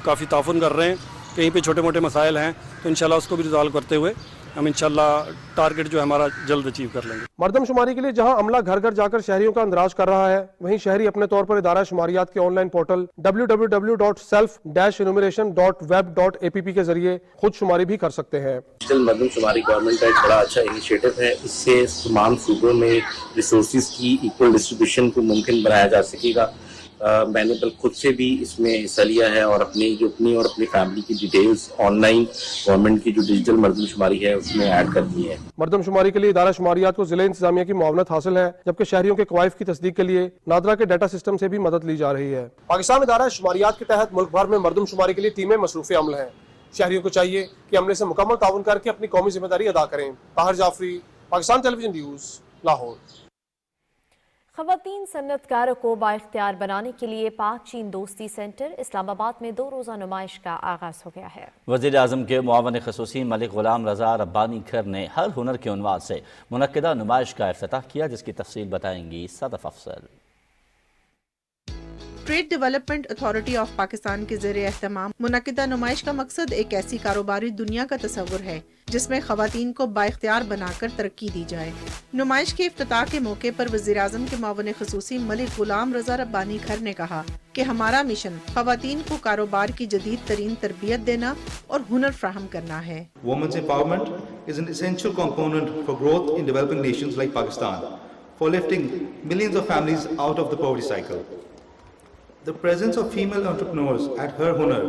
Speaker 18: کافی تعاون کر رہے ہیں، کہیں پہ چھوٹے موٹے مسائل ہیں تو انشاءاللہ اس کو بھی ریزالو کرتے ہوئے ہم انشاءاللہ ٹارگٹ جو ہے ہمارا جلد اچیو کر لیں گے۔
Speaker 17: مردم شماری کے لیے جہاں عملہ گھر گھر جا کر شہریوں کا اندراج کر رہا ہے، وہیں شہری اپنے طور پر ادارہ شماریات کے آن لائن پورٹل www.self-enumeration.web.app کے ذریعے خود شماری بھی کر سکتے ہیں۔
Speaker 19: ڈیجیٹل مردم شماری گورنمنٹ کا ایک بڑا اچھا انیشیٹو ہے۔ اس سے تمام صوبوں میں ریسورسز کی ایکول ڈسٹریبیوشن کو ممکن بنایا جا سکے گا۔ میں نے خود سے بھی اس میں حصہ لیا ہے اور اپنی اور اپنی فیملی کی ڈیٹیلز آن لائن گورنمنٹ کی جو ڈیجیٹل مردم شماری ہے اس میں ایڈ کر دی ہے۔
Speaker 17: مردم شماری کے لیے ادارہ شماریات کو ضلع انتظامیہ کی معاونت حاصل ہے، جبکہ شہریوں کے کوائف کی تصدیق کے لیے نادرا کے ڈیٹا سسٹم سے بھی مدد لی جا رہی ہے۔ پاکستان ادارہ شماریات کے تحت ملک بھر میں مردم شماری کے لیے ٹیمیں مصروف عمل ہیں۔ شہریوں کو چاہیے کہ عملے سے مکمل تعاون کر کے اپنی قومی ذمہ داری ادا کریں۔ طاہر جعفری، پاکستان ٹیلی ویژن نیوز، لاہور۔
Speaker 2: خواتین صنعت کاروں کو بااختیار بنانے کے لیے پاک چین دوستی سینٹر اسلام آباد میں 2 روزہ نمائش کا آغاز ہو گیا ہے۔
Speaker 1: وزیر اعظم کے معاون خصوصی ملک غلام رضا ربانی کھر نے ہر ہنر کے عنوان سے منعقدہ نمائش کا افتتاح کیا، جس کی تفصیل بتائیں گی Sadaf Afzal.
Speaker 20: Trade development authority of Pakistan के ज़ेरे एहतमाम मुनक़िदा नुमाइश का मकसद एक ऐसी कारोबारी दुनिया का तस्वुर है जिसमें ख़वातीन को बाइख्तियार बनाकर तरक्की दी जाए। नुमाइश के इफ्तिताह के मौके पर वज़ीर-ए-आज़म के मुआविन ख़ुसूसी मलिक गुलाम रज़ा रब्बानी खर ने कहा कि हमारा मिशन ख़वातीन को कारोबार की जदीद तरीन तरबियत देना और हुनर फ्राहम करना है।
Speaker 21: Women's empowerment is an essential component for growth in developing nations like Pakistan, for lifting millions of families out of the poverty cycle. The presence of female entrepreneurs at Her Hunar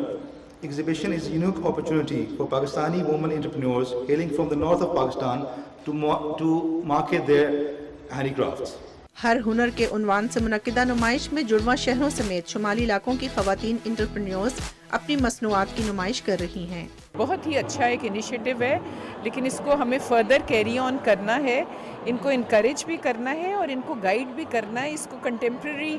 Speaker 21: exhibition is a unique opportunity for Pakistani women entrepreneurs hailing from the north of Pakistan to market their handicrafts.
Speaker 20: हर हुनर के उन्वान से मुनक़िदा नुमाइश में जुड़वा शहरों समेत शुमाली इलाकों की ख़वातीन एंटरप्रेन्योर्स अपनी मसनूआत की नुमाइश कर रही हैं।
Speaker 22: बहुत ही अच्छा एक इनिशिएटिव है, लेकिन इसको हमें फर्दर कैरी ऑन करना है, इनको इनकरेज भी करना है और इनको गाइड भी करना है, इसको कंटेम्प्रेरी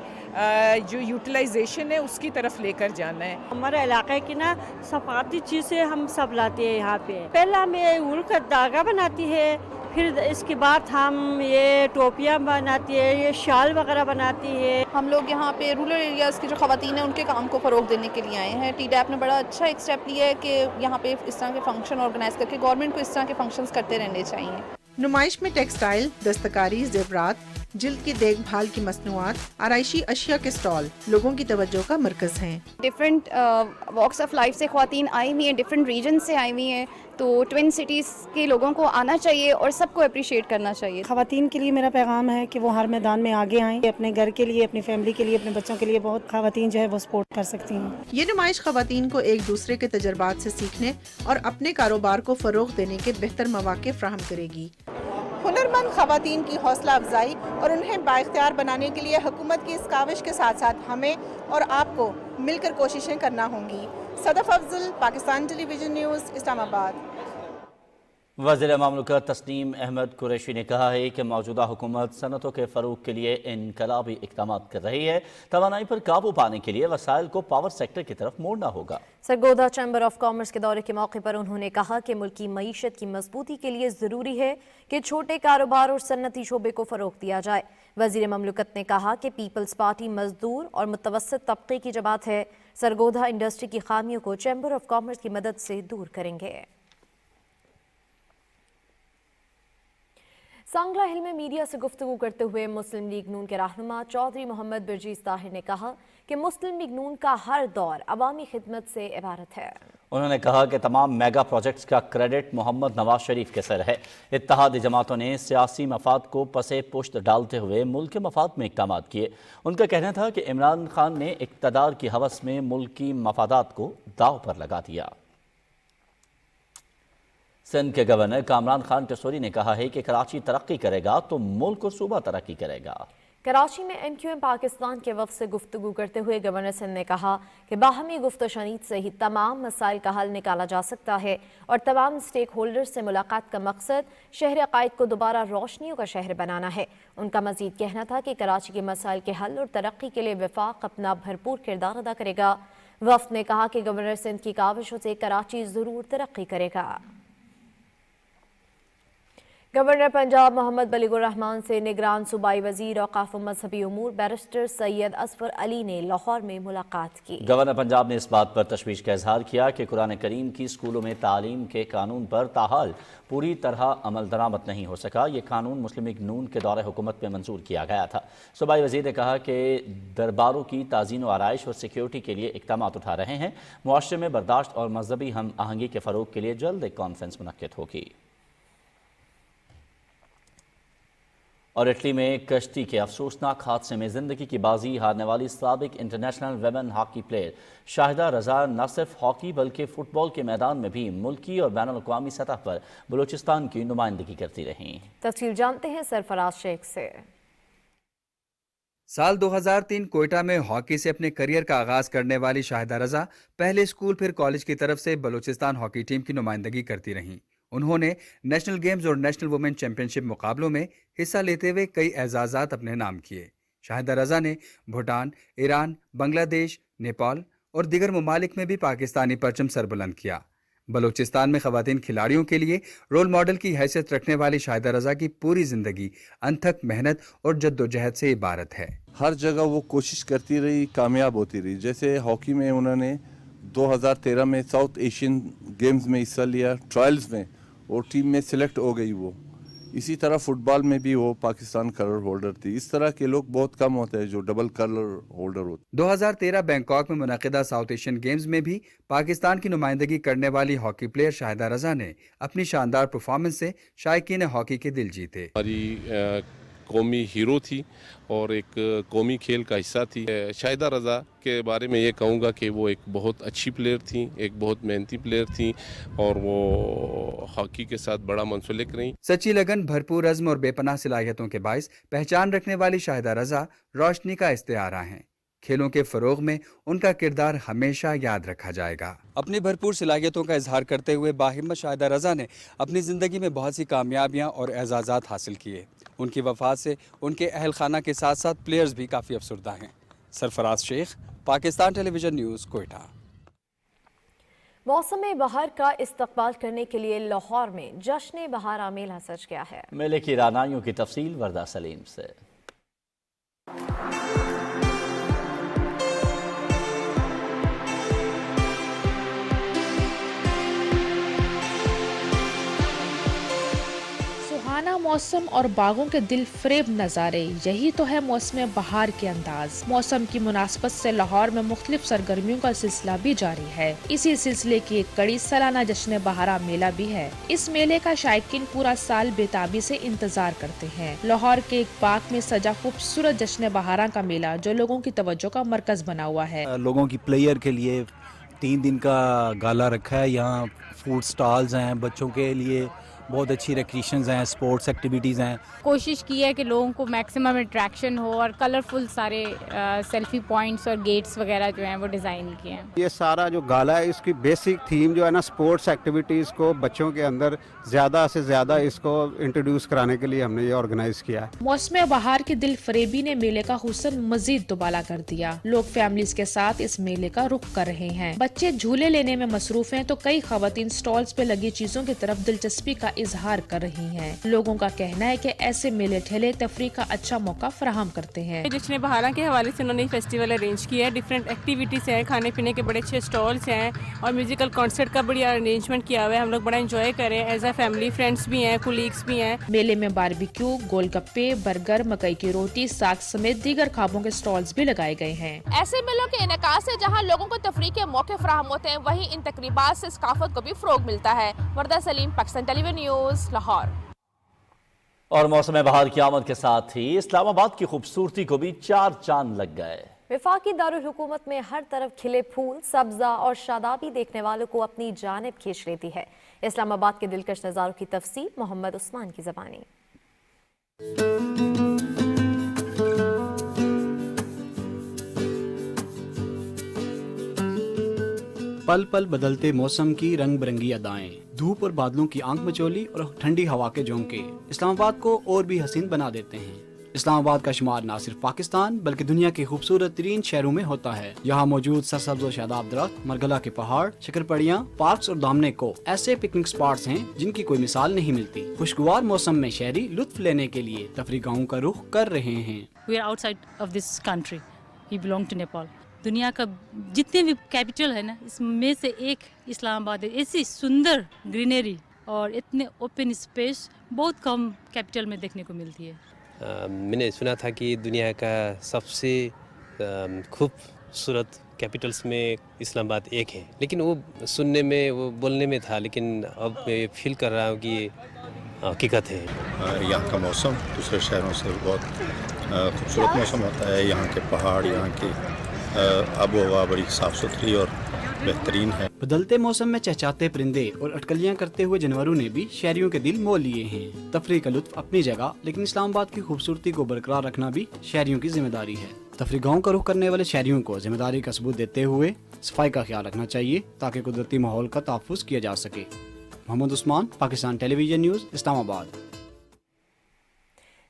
Speaker 22: जो यूटिलाइजेशन है उसकी तरफ लेकर जाना है।
Speaker 23: हमारे इलाके की ना सफाती चीज़ें हम सब लाते हैं यहाँ पे। पहला मैं ऊन का धागा बनाती है, फिर इसके बाद हम ये टोपियाँ बनाती है, ये शाल वगैरह बनाती है।
Speaker 24: हम लोग यहाँ पे रूरल एरियाज़ की जो ख़वातीन हैं उनके काम को फ़रोग़ देने के लिए आए हैं। TDAP ने बड़ा अच्छा एक स्टेप लिया है कि यहाँ पे इस तरह के फंक्शन ऑर्गेनाइज करके गवर्नमेंट को इस तरह के फंक्शंस करते रहने चाहिए।
Speaker 20: नुमाइश में टेक्सटाइल, दस्तकारी, ज़ेवरात, जिल्द की देखभाल की मसनूआत, आराइशी अशिया के स्टॉल लोगों की तवज्जो का मरकज़ हैं।
Speaker 24: डिफरेंट वॉक्स ऑफ लाइफ से ख़वातीन आई हुई हैं, डिफरेंट रीजन से आई हुई हैं, तो ट्विन सिटीज़ के लोगों को आना चाहिए और सबको अप्रिशिएट करना चाहिए।
Speaker 16: ख़वातीन के लिए मेरा पैगाम है कि वो हर मैदान में आगे आएँ, अपने घर के लिए, अपनी फैमिली के लिए, अपने बच्चों के लिए बहुत ख़वातीन जो है वो सपोर्ट कर सकती हैं।
Speaker 20: ये नुमाइश ख़वातीन को एक दूसरे के तजर्बात से सीखने और अपने कारोबार को फ़रोग़ देने के बेहतर मौक़े फ्राहम करेगी। हुनरमंद ख़वातीन की हौसला अफजाई और उन्हें बाइख्तियार बनाने के लिए हुकूमत की इस काविश के साथ साथ हमें और आपको मिलकर कोशिशें करना होंगी। Sadaf Afzal, Pakistan television news, Islamabad.
Speaker 1: वज़ीर मामलकत तस्नीम अहमद कुरैशी ने कहा है कि मौजूदा हुकूमत सनतों के फ़रोग़ के लिए इनकलाबी इक़दाम कर रही है। तवानाई पर काबू पाने के लिए वसाइल को पावर सेक्टर की तरफ मोड़ना होगा।
Speaker 2: सरगोधा चैम्बर ऑफ कॉमर्स के दौरे के मौके पर उन्होंने कहा कि मुल्क की मईशत की मजबूती के लिए ज़रूरी है कि छोटे कारोबार और सन्नती शोबे को फ़रोग़ दिया जाए। वज़ीर ममलकत ने कहा कि पीपल्स पार्टी मजदूर और मुतवस्सित तबके की जमात है। सरगोधा इंडस्ट्री की खामियों को चैम्बर ऑफ कॉमर्स की मदद से दूर करेंगे। सांगला हिल में मीडिया से गुफ्तगू करते हुए मुस्लिम लीग नून के रहनुमा चौधरी मोहम्मद बिरजीज़ ताहिर ने कहा कि मुस्लिम लीग नून का हर दौर अवामी खिदमत से इबारत है।
Speaker 1: उन्होंने कहा कि तमाम मेगा प्रोजेक्ट्स का क्रेडिट मोहम्मद नवाज शरीफ के सर है। इत्तेहादी जमातों ने सियासी मफाद को पसे पुश्त डालते हुए मुल्क के मफाद में इक़दाम किए। उनका कहना था कि इमरान खान ने इक़्तिदार की हवस में मुल्क की मफादात को दाव पर लगा दिया। सिंध के गवर्नर कामरान खान टसोरी ने कहा है कि कराची तरक्की करेगा तो मुल्क और सूबा तरक्की करेगा।
Speaker 2: कराची में MQM पाकिस्तान के वफ़द से गुफ्तगू करते हुए गवर्नर सिंध ने कहा कि बाहमी गुफ्त शनीद से ही तमाम मसाइल का हल निकाला जा सकता है और तमाम स्टेक होल्डर्स से मुलाकात का मकसद शहर अकायद को दोबारा रोशनियों का शहर बनाना है। उनका मजीद कहना था कि कराची के मसाइल के हल और तरक्की के लिए वफाक अपना भरपूर किरदार अदा करेगा। वफ़द ने कहा कि गवर्नर सिंध की काविशों से कराची ज़रूर तरक्की करेगा। गवर्नर पंजाब मोहम्मद बलीगुर रहमान से निगरान सूबाई वजीर औकाफ व मजहबी उमूर बैरिस्टर सैयद असफर अली ने लाहौर में मुलाकात की।
Speaker 1: गवर्नर पंजाब ने इस बात पर तशवीश का इजहार किया कि कुरान करीम की स्कूलों में तालीम के कानून पर ताहाल पूरी तरह अमल दरामद नहीं हो सका। ये कानून मुस्लिम लीग नून के दौरे हुकूमत में मंजूर किया गया था। सूबाई वजीर ने कहा कि दरबारों की ताज़ीन व आराइश और सिक्योरिटी के लिए इक़दाम उठा रहे हैं। मुआशरे में बर्दाश्त और मजहबी हम आहंगी के फ़रोग़ के लिए जल्द एक कॉन्फ्रेंस मुनक्किद होगी। और इटली में कश्ती के अफसोसनाक हादसे में जिंदगी की बाजी हारने वाली साबिक international women hockey player Shahida Raza न सिर्फ हॉकी बल्कि फुटबॉल के मैदान में भी मुल्की और बैनुल अक़वामी सतह पर बलूचिस्तान की नुमाइंदगी करती रहीं।
Speaker 2: तफसील जानते हैं सरफराज शेख से।
Speaker 25: साल 2003 कोयटा में हॉकी से अपने करियर का आगाज करने वाली शाहिदा रजा पहले स्कूल फिर कॉलेज की तरफ से बलूचिस्तान हॉकी टीम की नुमाइंदगी करती रहीं। उन्होंने नेशनल गेम्स और नेशनल वुमेन चैंपियनशिप मुकाबलों में हिस्सा लेते हुए कई एजाज़ात अपने नाम किए। शाहिदा रजा ने भूटान, ईरान, बांग्लादेश, नेपाल और दीगर ममालिक में भी पाकिस्तानी परचम सरबुलंद किया। बलूचिस्तान में खवातीन खिलाड़ियों के लिए रोल मॉडल की हैसियत रखने वाली शाहिदा रजा की पूरी जिंदगी अनथक मेहनत और जद्दोजहद से इबारत है।
Speaker 4: हर जगह वो कोशिश करती रही, कामयाब होती रही। जैसे हॉकी में उन्होंने 2013 में साउथ एशियन गेम्स में हिस्सा लिया, ट्रायल्स में, और टीम में सिलेक्ट हो गई वो। इसी तरह फुटबॉल में भी वो पाकिस्तान कलर होल्डर थी। इस तरह के लोग बहुत कम होते हैं जो डबल कलर होल्डर होते।
Speaker 25: 2013 बैंकॉक में मुनक़िदा साउथ एशियन गेम्स में भी पाकिस्तान की नुमाइंदगी करने वाली हॉकी प्लेयर शाहिदा रजा ने अपनी शानदार परफॉर्मेंस से शायकीन हॉकी के दिल जीते।
Speaker 5: हमारी कौमी हीरो थी और एक कौमी खेल का हिस्सा थी। शाहिदा रजा के बारे में ये कहूँगा कि वो एक बहुत अच्छी प्लेयर थी, एक बहुत मेहनती प्लेयर थी और वो हॉकी के साथ बड़ा मंसलिक रही।
Speaker 25: सच्ची लगन, भरपूर अज़्म और बेपनाह सलाहियतों के बाइस पहचान रखने वाली शाहिदा रजा रोशनी का इस्तिआरा हैं। खेलों के फरोग में उनका किरदार हमेशा याद रखा जाएगा। अपनी भरपूर सलाहियतों का इजहार करते हुए बाहिम्मत शाहिदा रजा ने अपनी ज़िंदगी में बहुत सी कामयाबियां और एजाज़ात हासिल किए। उनकी वफ़ात से उनके अहल खाना के साथ साथ प्लेयर्स भी काफ़ी अफसरदा हैं। Sarfaraz Sheikh, Pakistan television news, Quetta.
Speaker 2: मौसम बहार का इस्तकबाल करने के लिए लाहौर में जश्न बहार आमेला सज गया है।
Speaker 1: मेले की रानाइयों की तफसील वर्दा सलीम से।
Speaker 6: सुहाना मौसम और बागों के दिल फरेब नज़ारे, यही तो है मौसम बहार के अंदाज। मौसम की मुनासबत से लाहौर में मुख्तलिफ सरगर्मियों का सिलसिला भी जारी है। इसी सिलसिले की एक कड़ी सालाना जश्न बहारा मेला भी है। इस मेले का शायकीन पूरा साल बेताबी से इंतजार करते हैं। लाहौर के एक पार्क में सजा खूबसूरत जश्न बहारा का मेला जो लोगों की तवज्जो का मरकज बना हुआ है।
Speaker 7: लोगों की प्लेयर के लिए 3 दिन का गाला रखा है। यहाँ फूड स्टॉल्स हैं, बच्चों के लिए बहुत अच्छी रिक्रिएशंस हैं, स्पोर्ट्स एक्टिविटीज़ हैं।
Speaker 8: कोशिश की है कि लोगों को मैक्सिमम अट्रैक्शन हो और कलरफुल सारे सेल्फी पॉइंट्स और गेट्स वगैरह जो हैं वो डिज़ाइन किए हैं।
Speaker 26: ये सारा जो गाला है इसकी बेसिक थीम जो है ना, स्पोर्ट्स एक्टिविटीज़ को बच्चों के अंदर ज़्यादा से ज़्यादा इसको इंट्रोड्यूस कराने के लिए हमने ये ऑर्गेनाइज किया है।
Speaker 6: मौसम बहार की दिल फरेबी ने मेले का हुस्न मजीद दुबाला कर दिया। लोग फैमिलीज के साथ इस मेले का रुख कर रहे हैं। बच्चे झूले लेने में मसरूफ हैं तो कई खवातीन स्टॉल्स पे लगी चीजों की तरफ दिलचस्पी का इजहार कर रही हैं। लोगों का कहना है कि ऐसे मेले ठेले तफरीह का अच्छा मौका फराहम करते हैं।
Speaker 8: जश्न बहारा के हवाले से उन्होंने फेस्टिवल अरेंज किया है। डिफरेंट एक्टिविटीज हैं, खाने पीने के बड़े अच्छे स्टॉल्स हैं और म्यूजिकल कॉन्सर्ट का बढ़िया अरेंजमेंट किया हुआ है। हम लोग बड़ा एंजॉय कर रहे हैं। एज अ फैमिली, फ्रेंड्स भी हैं, कुलीग्स भी हैं।
Speaker 6: मेले में बारबेक्यू, गोलगप्पे, बर्गर, मकई की रोटी, साग समेत दीगर खाबों के स्टॉल्स भी लगाए गए हैं।
Speaker 27: ऐसे मेलों के इनेकास से जहां लोगों को तफरीह के मौके फराहम होते हैं, वहीं इन तकरीबात से सकाफत को भी फरोग मिलता है। वर्दा सलीम, पाकिस्तान टेलीविजन न्यूज़, लाहौर।
Speaker 1: और मौसम बहार की आमद के साथ ही इस्लामाबाद की खूबसूरती को भी 4 चांद लग गए।
Speaker 2: वफाकी दारुल हुकूमत में हर तरफ खिले फूल, सब्जा और शादाबी देखने वालों को अपनी जानिब खींच लेती है। इस्लामाबाद के दिलकश नज़ारों की तफसील मोहम्मद उस्मान की ज़बानी।
Speaker 28: पल पल बदलते मौसम की रंग बिरंगी अदाएं, धूप और बादलों की आंख मचोली और ठंडी हवा के झोंके इस्लामाबाद को और भी हसीन बना देते हैं। इस्लामाबाद का शुमार न सिर्फ पाकिस्तान बल्कि दुनिया के खूबसूरत तरीन शहरों में होता है। यहाँ मौजूद सरसब्ज़ और शादाब दरख्त, मरगला के पहाड़, शक्करपड़ियाँ, पार्क्स और दामने को ऐसे पिकनिक स्पॉट्स हैं जिनकी कोई मिसाल नहीं मिलती। खुशगवार मौसम में शहरी लुत्फ लेने के लिए तफरीह गाहों का रुख कर रहे हैं।
Speaker 29: We are outside of this country. We belong to Nepal. दुनिया का जितने भी कैपिटल है ना, इसमें से एक इस्लामाबाद है। ऐसी सुंदर ग्रीनरी और इतने ओपन स्पेस बहुत कम कैपिटल में देखने को मिलती है।
Speaker 30: मैंने सुना था कि दुनिया का सबसे खूबसूरत कैपिटल्स में इस्लामाबाद एक है, लेकिन वो सुनने में, वो बोलने में था, लेकिन अब मैं फील कर रहा हूँ कि ये हकीकत है।
Speaker 31: यहाँ का मौसम दूसरे शहरों से बहुत खूबसूरत मौसम होता है। यहाँ के पहाड़, यहाँ की आबो हवा बड़ी साफ़ सुथरी और बेहतरीन है।
Speaker 28: बदलते मौसम में चहचहाते परिंदे और अटकलियां करते हुए जानवरों ने भी शहरियों के दिल मोल लिए हैं। तफरीह का लुत्फ अपनी जगह, लेकिन इस्लामाबाद की खूबसूरती को बरकरार रखना भी शहरियों की जिम्मेदारी है। तफरीह गाहों का रुख करने वाले शहरियों को जिम्मेदारी का सबूत देते हुए सफाई का ख्याल रखना चाहिए ताकि कुदरती माहौल का तहफ़्फ़ुज़ किया जा सके। Mohammad Usman, Pakistan television news, Islamabad.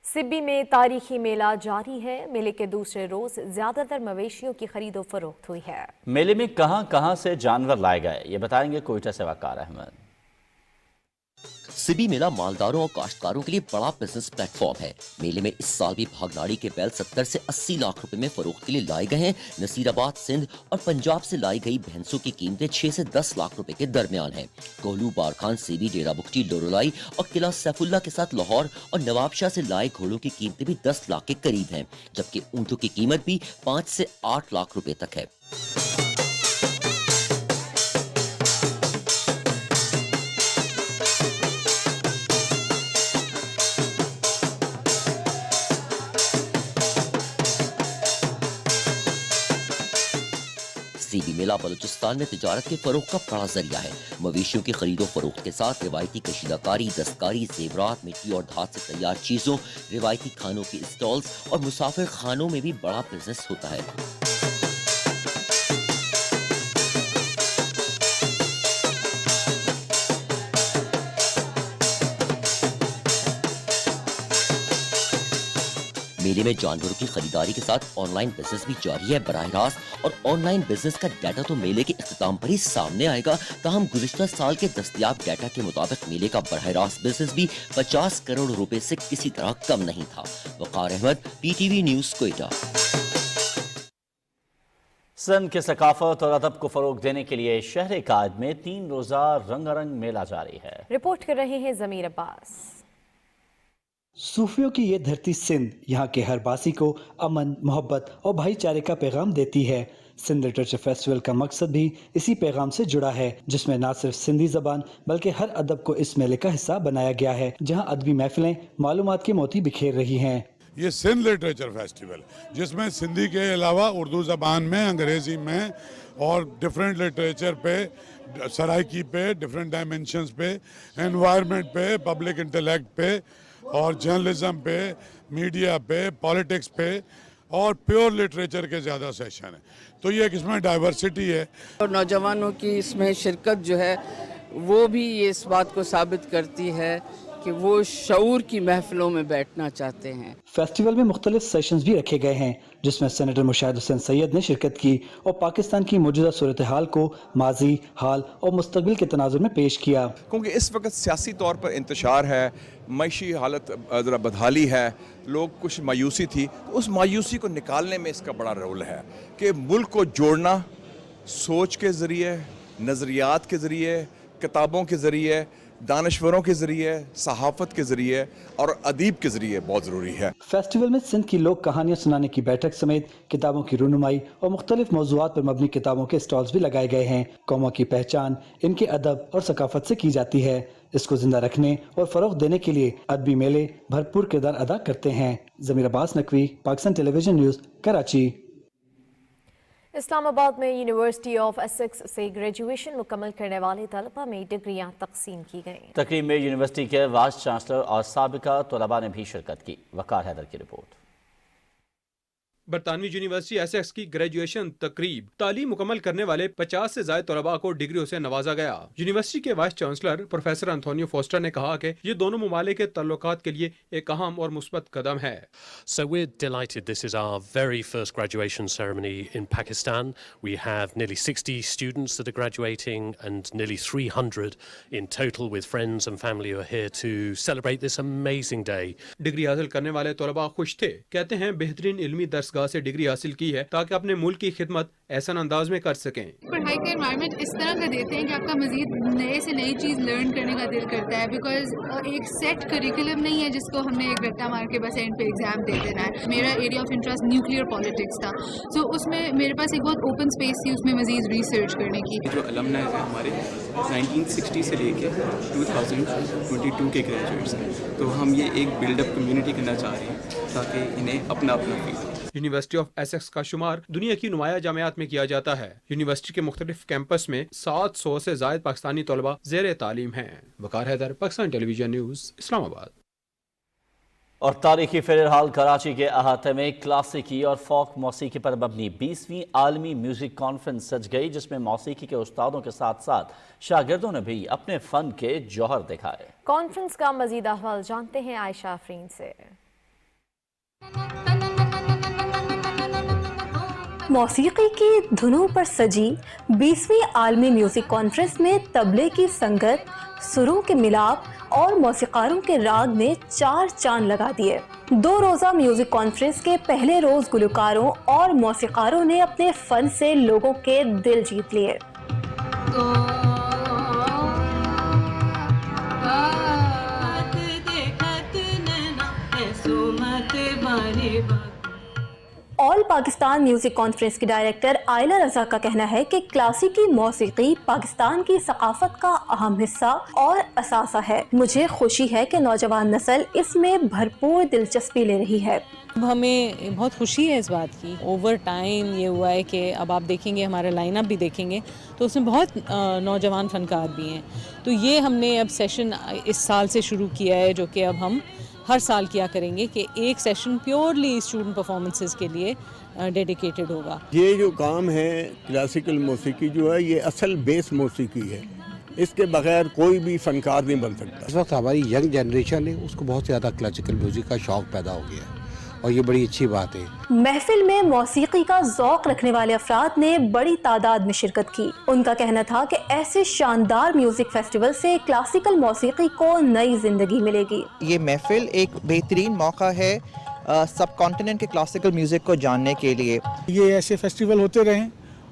Speaker 2: सिब्बी में तारीखी मेला जारी है। मेले के दूसरे रोज ज्यादातर मवेशियों की खरीदो फरोख्त हुई है।
Speaker 1: मेले में कहां से जानवर लाए गए, ये बताएंगे कोयटा से वकार अहमद।
Speaker 3: सिबी मेला मालदारों और काश्तकारों के लिए बड़ा बिजनेस प्लेटफॉर्म है। मेले में इस साल भी भागनाड़ी के बैल 70 से 80 लाख रुपए में फरोख्त के लिए लाए गए हैं। नसीराबाद, सिंध और पंजाब से लाई गई भैंसों की कीमतें 6 से 10 लाख रुपए के दरमियान है। कोहलू, बारखान, सेबी, डेरा बुगटी, लोरोलाई और किला सैफुल्ला के साथ लाहौर और नवाबशाह से लाए घोड़ों की कीमतें भी 10 लाख के करीब हैं, जबकि ऊंटों की कीमत भी 5 से 8 लाख रुपए तक है। सीबी मेला बलूचिस्तान में तिजारत के फरोख का बड़ा जरिया है। मवेशियों की खरीदो फरोख्त के साथ रिवायती कशीदाकारी, दस्तकारी, जेवरात, मिट्टी और धात से तैयार चीजों, रिवायती खानों के स्टॉल्स और मुसाफिर खानों में भी बड़ा बिजनेस होता है। मेले में जानवरों की खरीदारी के साथ ऑनलाइन बिजनेस भी जारी है बराह रास्त, और ऑनलाइन बिजनेस का डाटा तो मेले के इख्तिताम पर ही सामने आएगा। ताहम गुज़िश्ता साल के दस्तयाब डाटा के मुताबिक मेले का बराह रास्त बिजनेस भी 50 करोड़ रुपए से किसी तरह कम नहीं था। वकार अहमद, PTV न्यूज़, कोयटा।
Speaker 1: सिंध के सकाफत और अदब को फरोग देने के लिए शहर कायद में 3 रोजा रंगारंग मेला जारी है।
Speaker 2: रिपोर्ट कर रहे हैं जमीर अब्बास।
Speaker 9: सूफियों की ये धरती सिंध यहाँ के हर बासी को अमन, मोहब्बत और भाईचारे का पैगाम देती है। सिंध लिटरेचर फेस्टिवल का मकसद भी इसी पैगाम से जुड़ा है, जिसमें न सिर्फ सिंधी जबान बल्कि हर अदब को इस मेले का हिस्सा बनाया गया है, जहाँ अदबी महफिलें मालूमात के मोती बिखेर रही हैं।
Speaker 10: ये सिंध लिटरेचर फेस्टिवल, जिसमें सिंधी के अलावा उर्दू ज़बान में, अंग्रेज़ी में और डिफरेंट लिटरेचर पे, सराइकी पे, डिफरेंट डायमेंशंस पे, एनवायरनमेंट पे, पब्लिक इंटेलेक्ट पे और जर्नलिज्म पे, मीडिया पे, पॉलिटिक्स पे और प्योर लिटरेचर के ज़्यादा सेशन है। तो ये एक इसमें डाइवर्सिटी है
Speaker 11: और नौजवानों की इसमें शिरकत जो है वो भी ये इस बात को साबित करती है कि वो शऊर की महफिलों में बैठना चाहते हैं।
Speaker 9: फेस्टिवल में मुख्तलिफ सेशंस भी रखे गए हैं, जिसमें सेनेटर मुशाहिद हुसैन सैयद ने शिरकत की और पाकिस्तान की मौजूदा सूरत हाल को माजी, हाल और मुस्तकबिल के तनाजुर में पेश किया।
Speaker 12: क्योंकि इस वक्त सियासी तौर पर इंतशार है, मईशी हालत ज़रा बदहाली है, लोग कुछ मायूसी थी, तो उस मायूसी को निकालने में इसका बड़ा रोल है कि मुल्क को जोड़ना सोच के ज़रिए, नज़रियात के ज़रिए, किताबों के ज़रिए, दानश्वरों के ज़रिए, सहाफ़त के ज़रिए और अदीब के ज़रिए बहुत ज़रूरी है।
Speaker 9: फेस्टिवल में सिंध की लोक कहानियाँ सुनाने की बैठक समेत किताबों की रूनुमाई और मुख्तलिफ मौज़ूआत पर मबनी किताबों के स्टॉल्स भी लगाए गए हैं। कौमों की पहचान इनके अदब और सकाफत से की जाती है। इसको जिंदा रखने और फ़रोग़ देने के लिए अदबी मेले भरपूर किरदार अदा करते हैं। ज़मीर अब्बास नकवी, पाकिस्तान टेलीविज़न न्यूज़, कराची।
Speaker 2: इस्लामाबाद में यूनिवर्सिटी ऑफ एसेक्स से ग्रेजुएशन मुकम्मल करने वाले तलबा में डिग्रियां तकसीम की गईं।
Speaker 1: तकरीब में यूनिवर्सिटी के वाइस चांसलर और साबिका तलबा ने भी शिरकत की। वकार हैदर की रिपोर्ट।
Speaker 13: बरतानवी यूनिवर्सिटी एसेक्स की ग्रेजुएशन तकरीब तालीम मुकम्मल करने वाले 50 से ज्यादा तलबा को डिग्रियों से नवाजा गया। यूनिवर्सिटी के वाइस चांसलर प्रोफेसर एंथोनियो फोस्टर ने कहा कि ये दोनों मुमालिक के तल्लुकात के लिए एक अहम और मुस्बत कदम है।
Speaker 14: So we're delighted. This is our very first graduation ceremony in Pakistan. We have nearly 60 students that are graduating and nearly 300 in total with friends and family who are here to celebrate this amazing day.
Speaker 13: Degree हासिल करने वाले तलबा खुश थे। कहते हैं बेहतरीन इल्मी दरसगाह से डिग्री हासिल की है ताकि अपने मुल्क की खिदमत ऐसा अंदाज में कर सकें।
Speaker 15: पढ़ाई का एनवायरनमेंट इस तरह का देते हैं कि आपका मजीद नए से नई चीज़ लर्न करने का दिल करता है, बिकॉज एक सेट करिकुलम नहीं है जिसको हमने एक रट्टा मार के बस एंड पे एग्जाम दे देना है। मेरा area of interest nuclear politics था, सो उसमें मेरे पास एक बहुत ओपन स्पेस थी उसमें मजीद रिसर्च करने की।
Speaker 28: जो अलमनाइज हैं हमारे 1960 से लेके 2022 के ग्रेजुएट्स हैं, तो हम ये एक बिल्डअप कम्युनिटी करना चाह रहे हैं ताकि इन्हें अपना फील।
Speaker 13: यूनिवर्सिटी ऑफ एसेक्स का शुमार दुनिया की नुमाया जामियात में किया जाता है। यूनिवर्सिटी के मुख्तलिफ कैंपस में 700 से ज़ायद पाकिस्तानी तलबा ज़ेर तालीम हैं। वकार हैदर, पाकिस्तान टेलीविजन न्यूज़, इस्लामाबाद।
Speaker 1: और तारीखी फिलहाल कराची के अहाते में क्लासिकी और फोक मौसीकी पर मबनी 20वीं आलमी म्यूजिक कॉन्फ्रेंस सज गई, जिसमें मौसीकी के उस्तादों के साथ साथ शागिर्दों ने भी अपने फन के जौहर दिखाए।
Speaker 2: कॉन्फ्रेंस का मजीद अहवाल जानते हैं आयशा आफरीन से।
Speaker 4: موسیقی کی دھنوں پر سجی 20ویں عالمی میوزک کانفرنس میں طبلے کی سنگت، سروں کے ملاپ اور موسیقاروں کے راگ نے 4 چاند لگا دیے۔ 2 روزہ میوزک کانفرنس کے پہلے روز گلوکاروں اور موسیقاروں نے اپنے فن سے لوگوں کے دل جیت لیے۔ آل پاکستان میوزک کانفرنس کی ڈائریکٹر عائلہ رضا کا کہنا ہے کہ کلاسیکی موسیقی پاکستان کی ثقافت کا اہم حصہ اور اثاثہ ہے۔ مجھے خوشی ہے کہ نوجوان نسل اس میں بھرپور دلچسپی لے رہی ہے۔
Speaker 5: ہمیں بہت خوشی ہے اس بات کی۔ اوور ٹائم یہ ہوا ہے کہ اب آپ دیکھیں گے، ہمارا لائن اپ بھی دیکھیں گے تو اس میں بہت نوجوان فنکار بھی ہیں۔ تو یہ ہم نے اب سیشن اس سال سے شروع کیا ہے، جو کہ اب ہم ہر سال کیا کریں گے کہ ایک سیشن پیورلی اسٹوڈنٹ پرفارمنسز کے لیے ڈیڈیکیٹڈ ہوگا۔
Speaker 16: یہ جو کام ہے کلاسیکل موسیقی جو ہے، یہ اصل بیس موسیقی ہے، اس کے بغیر کوئی بھی فنکار نہیں بن سکتا۔
Speaker 17: اس وقت ہماری ینگ جنریشن ہے، اس کو بہت زیادہ کلاسیکل میوزک کا شوق پیدا ہو گیا ہے اور یہ بڑی اچھی بات ہے۔
Speaker 4: محفل میں موسیقی کا ذوق رکھنے والے افراد نے بڑی تعداد میں شرکت کی۔ ان کا کہنا تھا کہ ایسے شاندار میوزک فیسٹیول سے کلاسیکل موسیقی کو نئی زندگی ملے گی۔
Speaker 18: یہ محفل ایک بہترین موقع ہے سب کانٹیننٹ کے کلاسیکل میوزک کو جاننے کے لیے۔
Speaker 19: یہ ایسے فیسٹیول ہوتے رہیں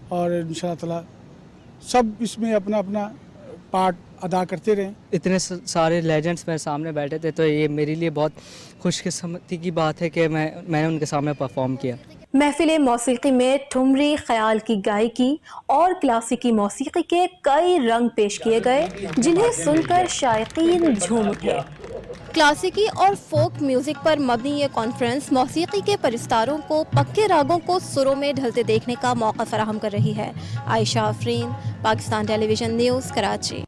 Speaker 19: اور انشاءاللہ تعالی سب اس میں اپنا اپنا پارٹ ادا کرتے رہیں۔
Speaker 20: اتنے سارے لیجنڈز میرے سامنے بیٹھے تھے تو یہ میرے لیے بہت خوش قسمتی کی بات ہے کہ میں نے ان کے سامنے پرفارم کیا۔
Speaker 4: محفل موسیقی میں ٹھمری، خیال کی گائیکی اور کلاسیکی موسیقی کے کئی رنگ پیش کیے گئے، جنہیں سن کر شائقین جھوم اٹھے۔ کلاسیکی اور فوک میوزک پر مبنی یہ کانفرنس موسیقی کے پرستاروں کو پکے راگوں کو سروں میں ڈھلتے دیکھنے کا موقع فراہم کر رہی ہے۔ عائشہ آفرین، پاکستان ٹیلی ویژن نیوز، کراچی۔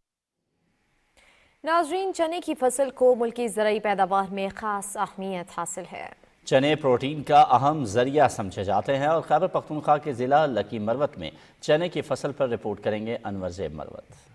Speaker 2: ناظرین، چنے کی فصل کو ملکی زرعی پیداوار میں خاص اہمیت حاصل ہے۔
Speaker 1: چنے پروٹین کا اہم ذریعہ سمجھے جاتے ہیں اور خیبر پختونخوا کے ضلع لکی مروت میں چنے کی فصل پر رپورٹ کریں گے انور زیب مروت۔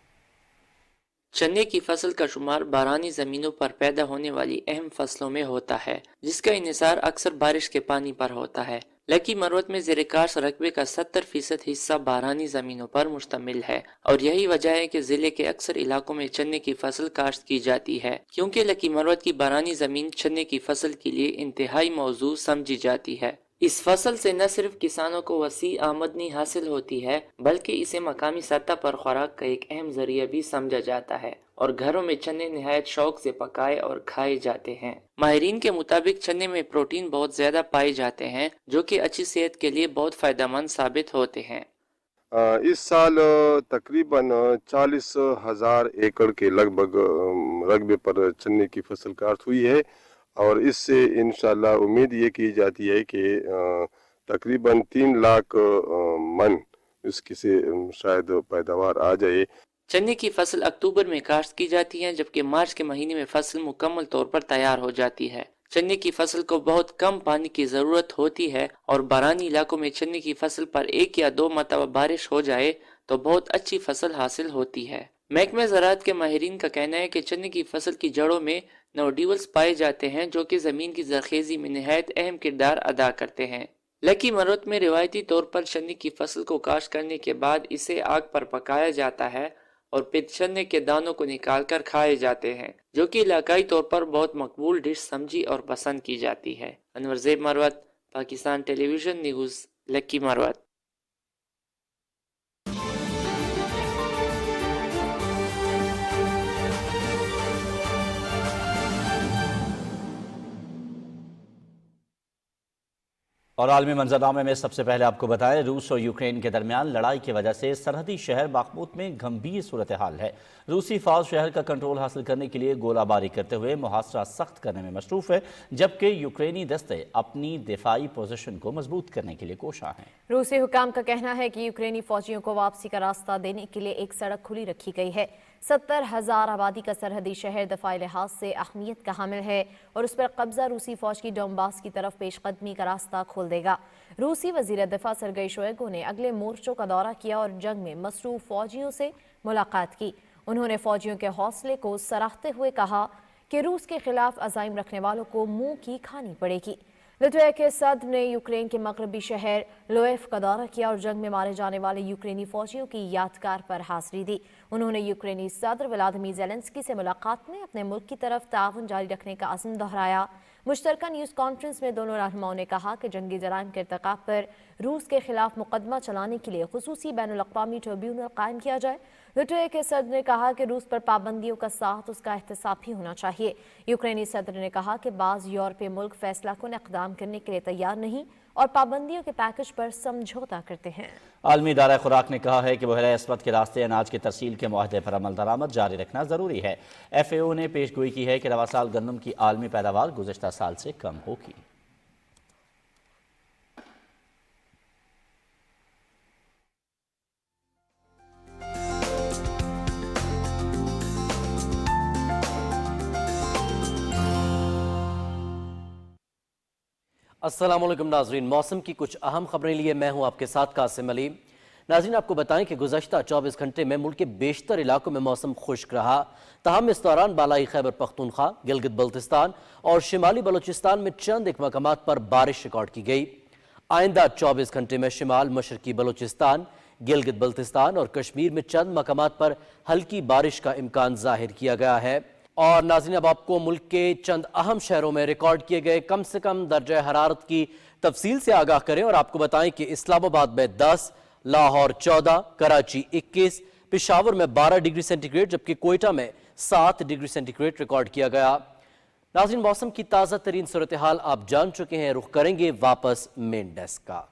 Speaker 21: چنے کی فصل کا شمار بارانی زمینوں پر پیدا ہونے والی اہم فصلوں میں ہوتا ہے، جس کا انحصار اکثر بارش کے پانی پر ہوتا ہے۔ لکی مروت میں زیر کاشت رقبے کا 70% حصہ بارانی زمینوں پر مشتمل ہے، اور یہی وجہ ہے کہ ضلع کے اکثر علاقوں میں چنے کی فصل کاشت کی جاتی ہے، کیونکہ لکی مروت کی بارانی زمین چنے کی فصل کے لیے انتہائی موزوں سمجھی جاتی ہے۔ اس فصل سے نہ صرف کسانوں کو وسیع آمدنی حاصل ہوتی ہے، بلکہ اسے مقامی سطح پر خوراک کا ایک اہم ذریعہ بھی سمجھا جاتا ہے، اور گھروں میں چنے نہایت شوق سے پکائے اور کھائے جاتے ہیں۔ ماہرین کے مطابق چنے میں پروٹین بہت زیادہ پائے جاتے ہیں، جو کہ اچھی صحت کے لیے بہت فائدہ مند ثابت ہوتے ہیں۔
Speaker 22: اس سال تقریباً 40,000 ایکڑ کے لگ بھگ رقبے پر چنے کی فصل کاشت ہوئی ہے، اور اس سے انشاءاللہ امید یہ کی جاتی ہے کہ تقریباً 3 لاکھ من اس کی سے شاید پیداوار آ جائے۔
Speaker 21: چنے کی فصل اکتوبر میں کاشت کی جاتی ہے، جبکہ مارچ کے مہینے میں فصل مکمل طور پر تیار ہو جاتی ہے۔ چنے کی فصل کو بہت کم پانی کی ضرورت ہوتی ہے، اور بارانی علاقوں میں چنے کی فصل پر 1 یا 2 مرتبہ بارش ہو جائے تو بہت اچھی فصل حاصل ہوتی ہے۔ محکمہ زراعت کے ماہرین کا کہنا ہے کہ چنے کی فصل کی جڑوں میں نوڈیولز پائے جاتے ہیں، جو کہ زمین کی زرخیزی میں نہایت اہم کردار ادا کرتے ہیں۔ لکی مروت میں روایتی طور پر چنے کی فصل کو کاشت کرنے کے بعد اسے آگ پر پکایا جاتا ہے، اور پھر چنے کے دانوں کو نکال کر کھائے جاتے ہیں، جو کہ علاقائی طور پر بہت مقبول ڈش سمجھی اور پسند کی جاتی ہے۔ انور زیب مروت، پاکستان ٹیلی ویژن نیوز، لکی مروت۔
Speaker 1: اور عالمی منظرنامے میں سب سے پہلے آپ کو بتائیں، روس اور یوکرین کے درمیان لڑائی کی وجہ سے سرحدی شہر باخموت میں گھمبیر صورتحال ہے۔ روسی فوج شہر کا کنٹرول حاصل کرنے کے لیے گولہ باری کرتے ہوئے محاصرہ سخت کرنے میں مصروف ہے، جبکہ یوکرینی دستے اپنی دفاعی پوزیشن کو مضبوط کرنے کے لیے کوشاں ہیں۔
Speaker 2: روسی حکام کا کہنا ہے کہ یوکرینی فوجیوں کو واپسی کا راستہ دینے کے لیے ایک سڑک کھلی رکھی گئی ہے۔ 70,000 آبادی کا سرحدی شہر دفاعی لحاظ سے اہمیت کا حامل ہے، اور اس پر قبضہ روسی فوج کی ڈونباس کی طرف پیش قدمی کا راستہ کھول دے گا۔ روسی وزیر دفاع سرگئی شویگو نے اگلے مورچوں کا دورہ کیا اور جنگ میں مصروف فوجیوں سے ملاقات کی۔ انہوں نے فوجیوں کے حوصلے کو سراہتے ہوئے کہا کہ روس کے خلاف عزائم رکھنے والوں کو منہ کی کھانی پڑے گی۔ लिथुआनिया के सदर ने यूक्रेन के मगरबी शहर लोएफ का दौरा किया और जंग में मारे जाने वाले यूक्रेनी फौजियों की यादगार पर हाजिरी दी। उन्होंने यूक्रेनी सदर व्लादिमीर ज़ेलेंस्की से मुलाकात में अपने मुल्क की तरफ ताउन जारी रखने का अज़्म दोहराया। मुश्तरका न्यूज़ कॉन्फ्रेंस में दोनों रहनुमाओं ने कहा कि जंगी जराइम के इर्तिकाब पर रूस के खिलाफ मुकदमा चलाने के लिए खुसूसी बैनुल अक़वामी ट्रिब्यूनल कायम किया जाए। लिथुआनिया के सदर ने कहा कि रूस पर पाबंदियों का साथ उसका एहतसाब भी होना चाहिए। यूक्रेनी सदर ने कहा कि बाज़ यूरोपीय मुल्क फैसला कुन इक़दाम करने के लिए तैयार नहीं और पाबंदियों के पैकेज पर समझौता करते हैं।
Speaker 1: आलमी इदारा खुराक ने कहा है कि बहरा अस्वद के रास्ते अनाज की तरसील के मुआहदे पर अमल दरामद जारी रखना ज़रूरी है। FAO ने पेशगोई की है कि रवा साल गंदम की आलमी पैदावार गुज़श्ता साल से कम होगी।
Speaker 6: अस्सलामुअलैकुम नाजरीन, मौसम की कुछ अहम खबरें लिए मैं हूं आपके साथ कासिम अली। नाजरीन, आपको बताएं कि गुज़श्ता 24 घंटे में मुल्क के बेशतर इलाकों में मौसम खुश्क रहा। ताहम इस दौरान बालाई खैबर पख्तूनख्वा, गिलगित बल्तिस्तान और शिमाली बलोचिस्तान में चंद एक मकामात पर बारिश रिकॉर्ड की गई। आइंदा 24 घंटे में शिमाल मशरकी बलोचिस्तान, गिलगित बल्तिस्तान और कश्मीर में चंद मकामात पर हल्की बारिश का इम्कान जाहिर किया गया है। और नाज़रीन, अब आपको मुल्क के चंद अहम शहरों में रिकॉर्ड किए गए कम से कम दर्जा हरारत की तफसील से आगाह करें और आपको बताएं कि इस्लामाबाद में 10, लाहौर 14, कराची 21, पेशावर में 12 डिग्री सेंटीग्रेड जबकि कोयटा में 7 डिग्री सेंटीग्रेड रिकॉर्ड किया गया। नाज़रीन, मौसम की ताज़ा तरीन सूरत हाल आप जान चुके हैं। रुख करेंगे वापस मेन डेस्क का।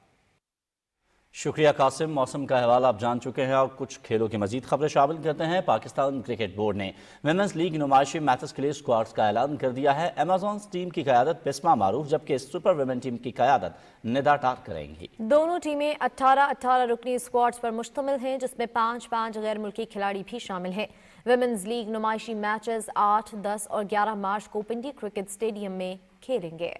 Speaker 1: शुक्रिया कासिम। मौसम का अहवाल आप जान चुके हैं और कुछ खेलों की मजीद खबरें शामिल करते हैं। पाकिस्तान क्रिकेट बोर्ड ने विमेंस लीग नुमाइशी मैचेस के लिए स्क्वाड्स का ऐलान कर दिया है। अमेज़ॉन्स टीम की क़यादत बिस्मा मारूफ जबकि सुपर वुमेन टीम की क़यादत निदा टार करेंगी।
Speaker 2: दोनों टीमें 18-18 रुकनी स्क्वाड्स पर मुश्तमिल हैं जिसमें 5-5 गैर मुल्की खिलाड़ी भी शामिल हैं। विमेंस लीग नुमाइशी मैचेस 8, 10 और 11 मार्च को पिंडी क्रिकेट स्टेडियम में खेलेंगे।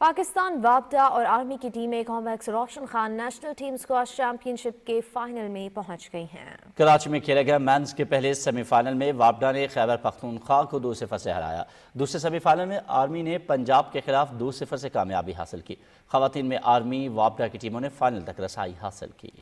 Speaker 2: पाकिस्तान वापडा और आर्मी की टीमें कॉम्बैक्स Roshan Khan national team squash championship के फाइनल में पहुंच गई हैं।
Speaker 1: कराची में खेले गए मेंस के पहले सेमीफाइनल में वापडा ने खैबर पख्तूनख्वा को 2-0 से हराया। दूसरे सेमीफाइनल में आर्मी ने पंजाब के खिलाफ 2-0 से कामयाबी हासिल की। खवातीन में आर्मी वापडा की टीमों ने फाइनल तक रसाई हासिल की।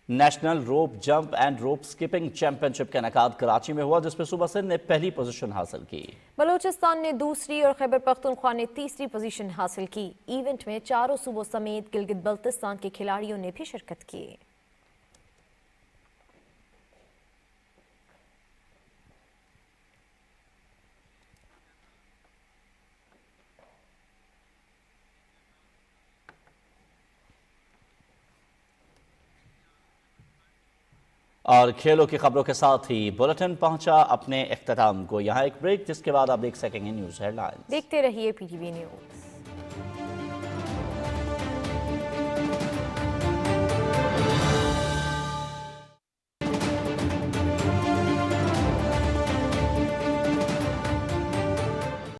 Speaker 1: National rope jump and rope skipping championship का इनेकाद कराची में हुआ जिसमें सूबा सिंध ने पहली पोजीशन हासिल की।
Speaker 2: बलूचिस्तान ने दूसरी और खैबर पख्तूनख्वा ने तीसरी पोजीशन हासिल की। इवेंट में चारों सूबों समेत गिलगित बल्तिस्तान के खिलाड़ियों ने भी शिरकत की।
Speaker 1: और खेलों की खबरों के साथ ही बुलेटिन पहुंचा अपने इख्तिताम को। यहाँ एक ब्रेक जिसके बाद आप देख सकेंगे न्यूज़ हेडलाइंस।
Speaker 2: देखते रहिए PTV न्यूज़।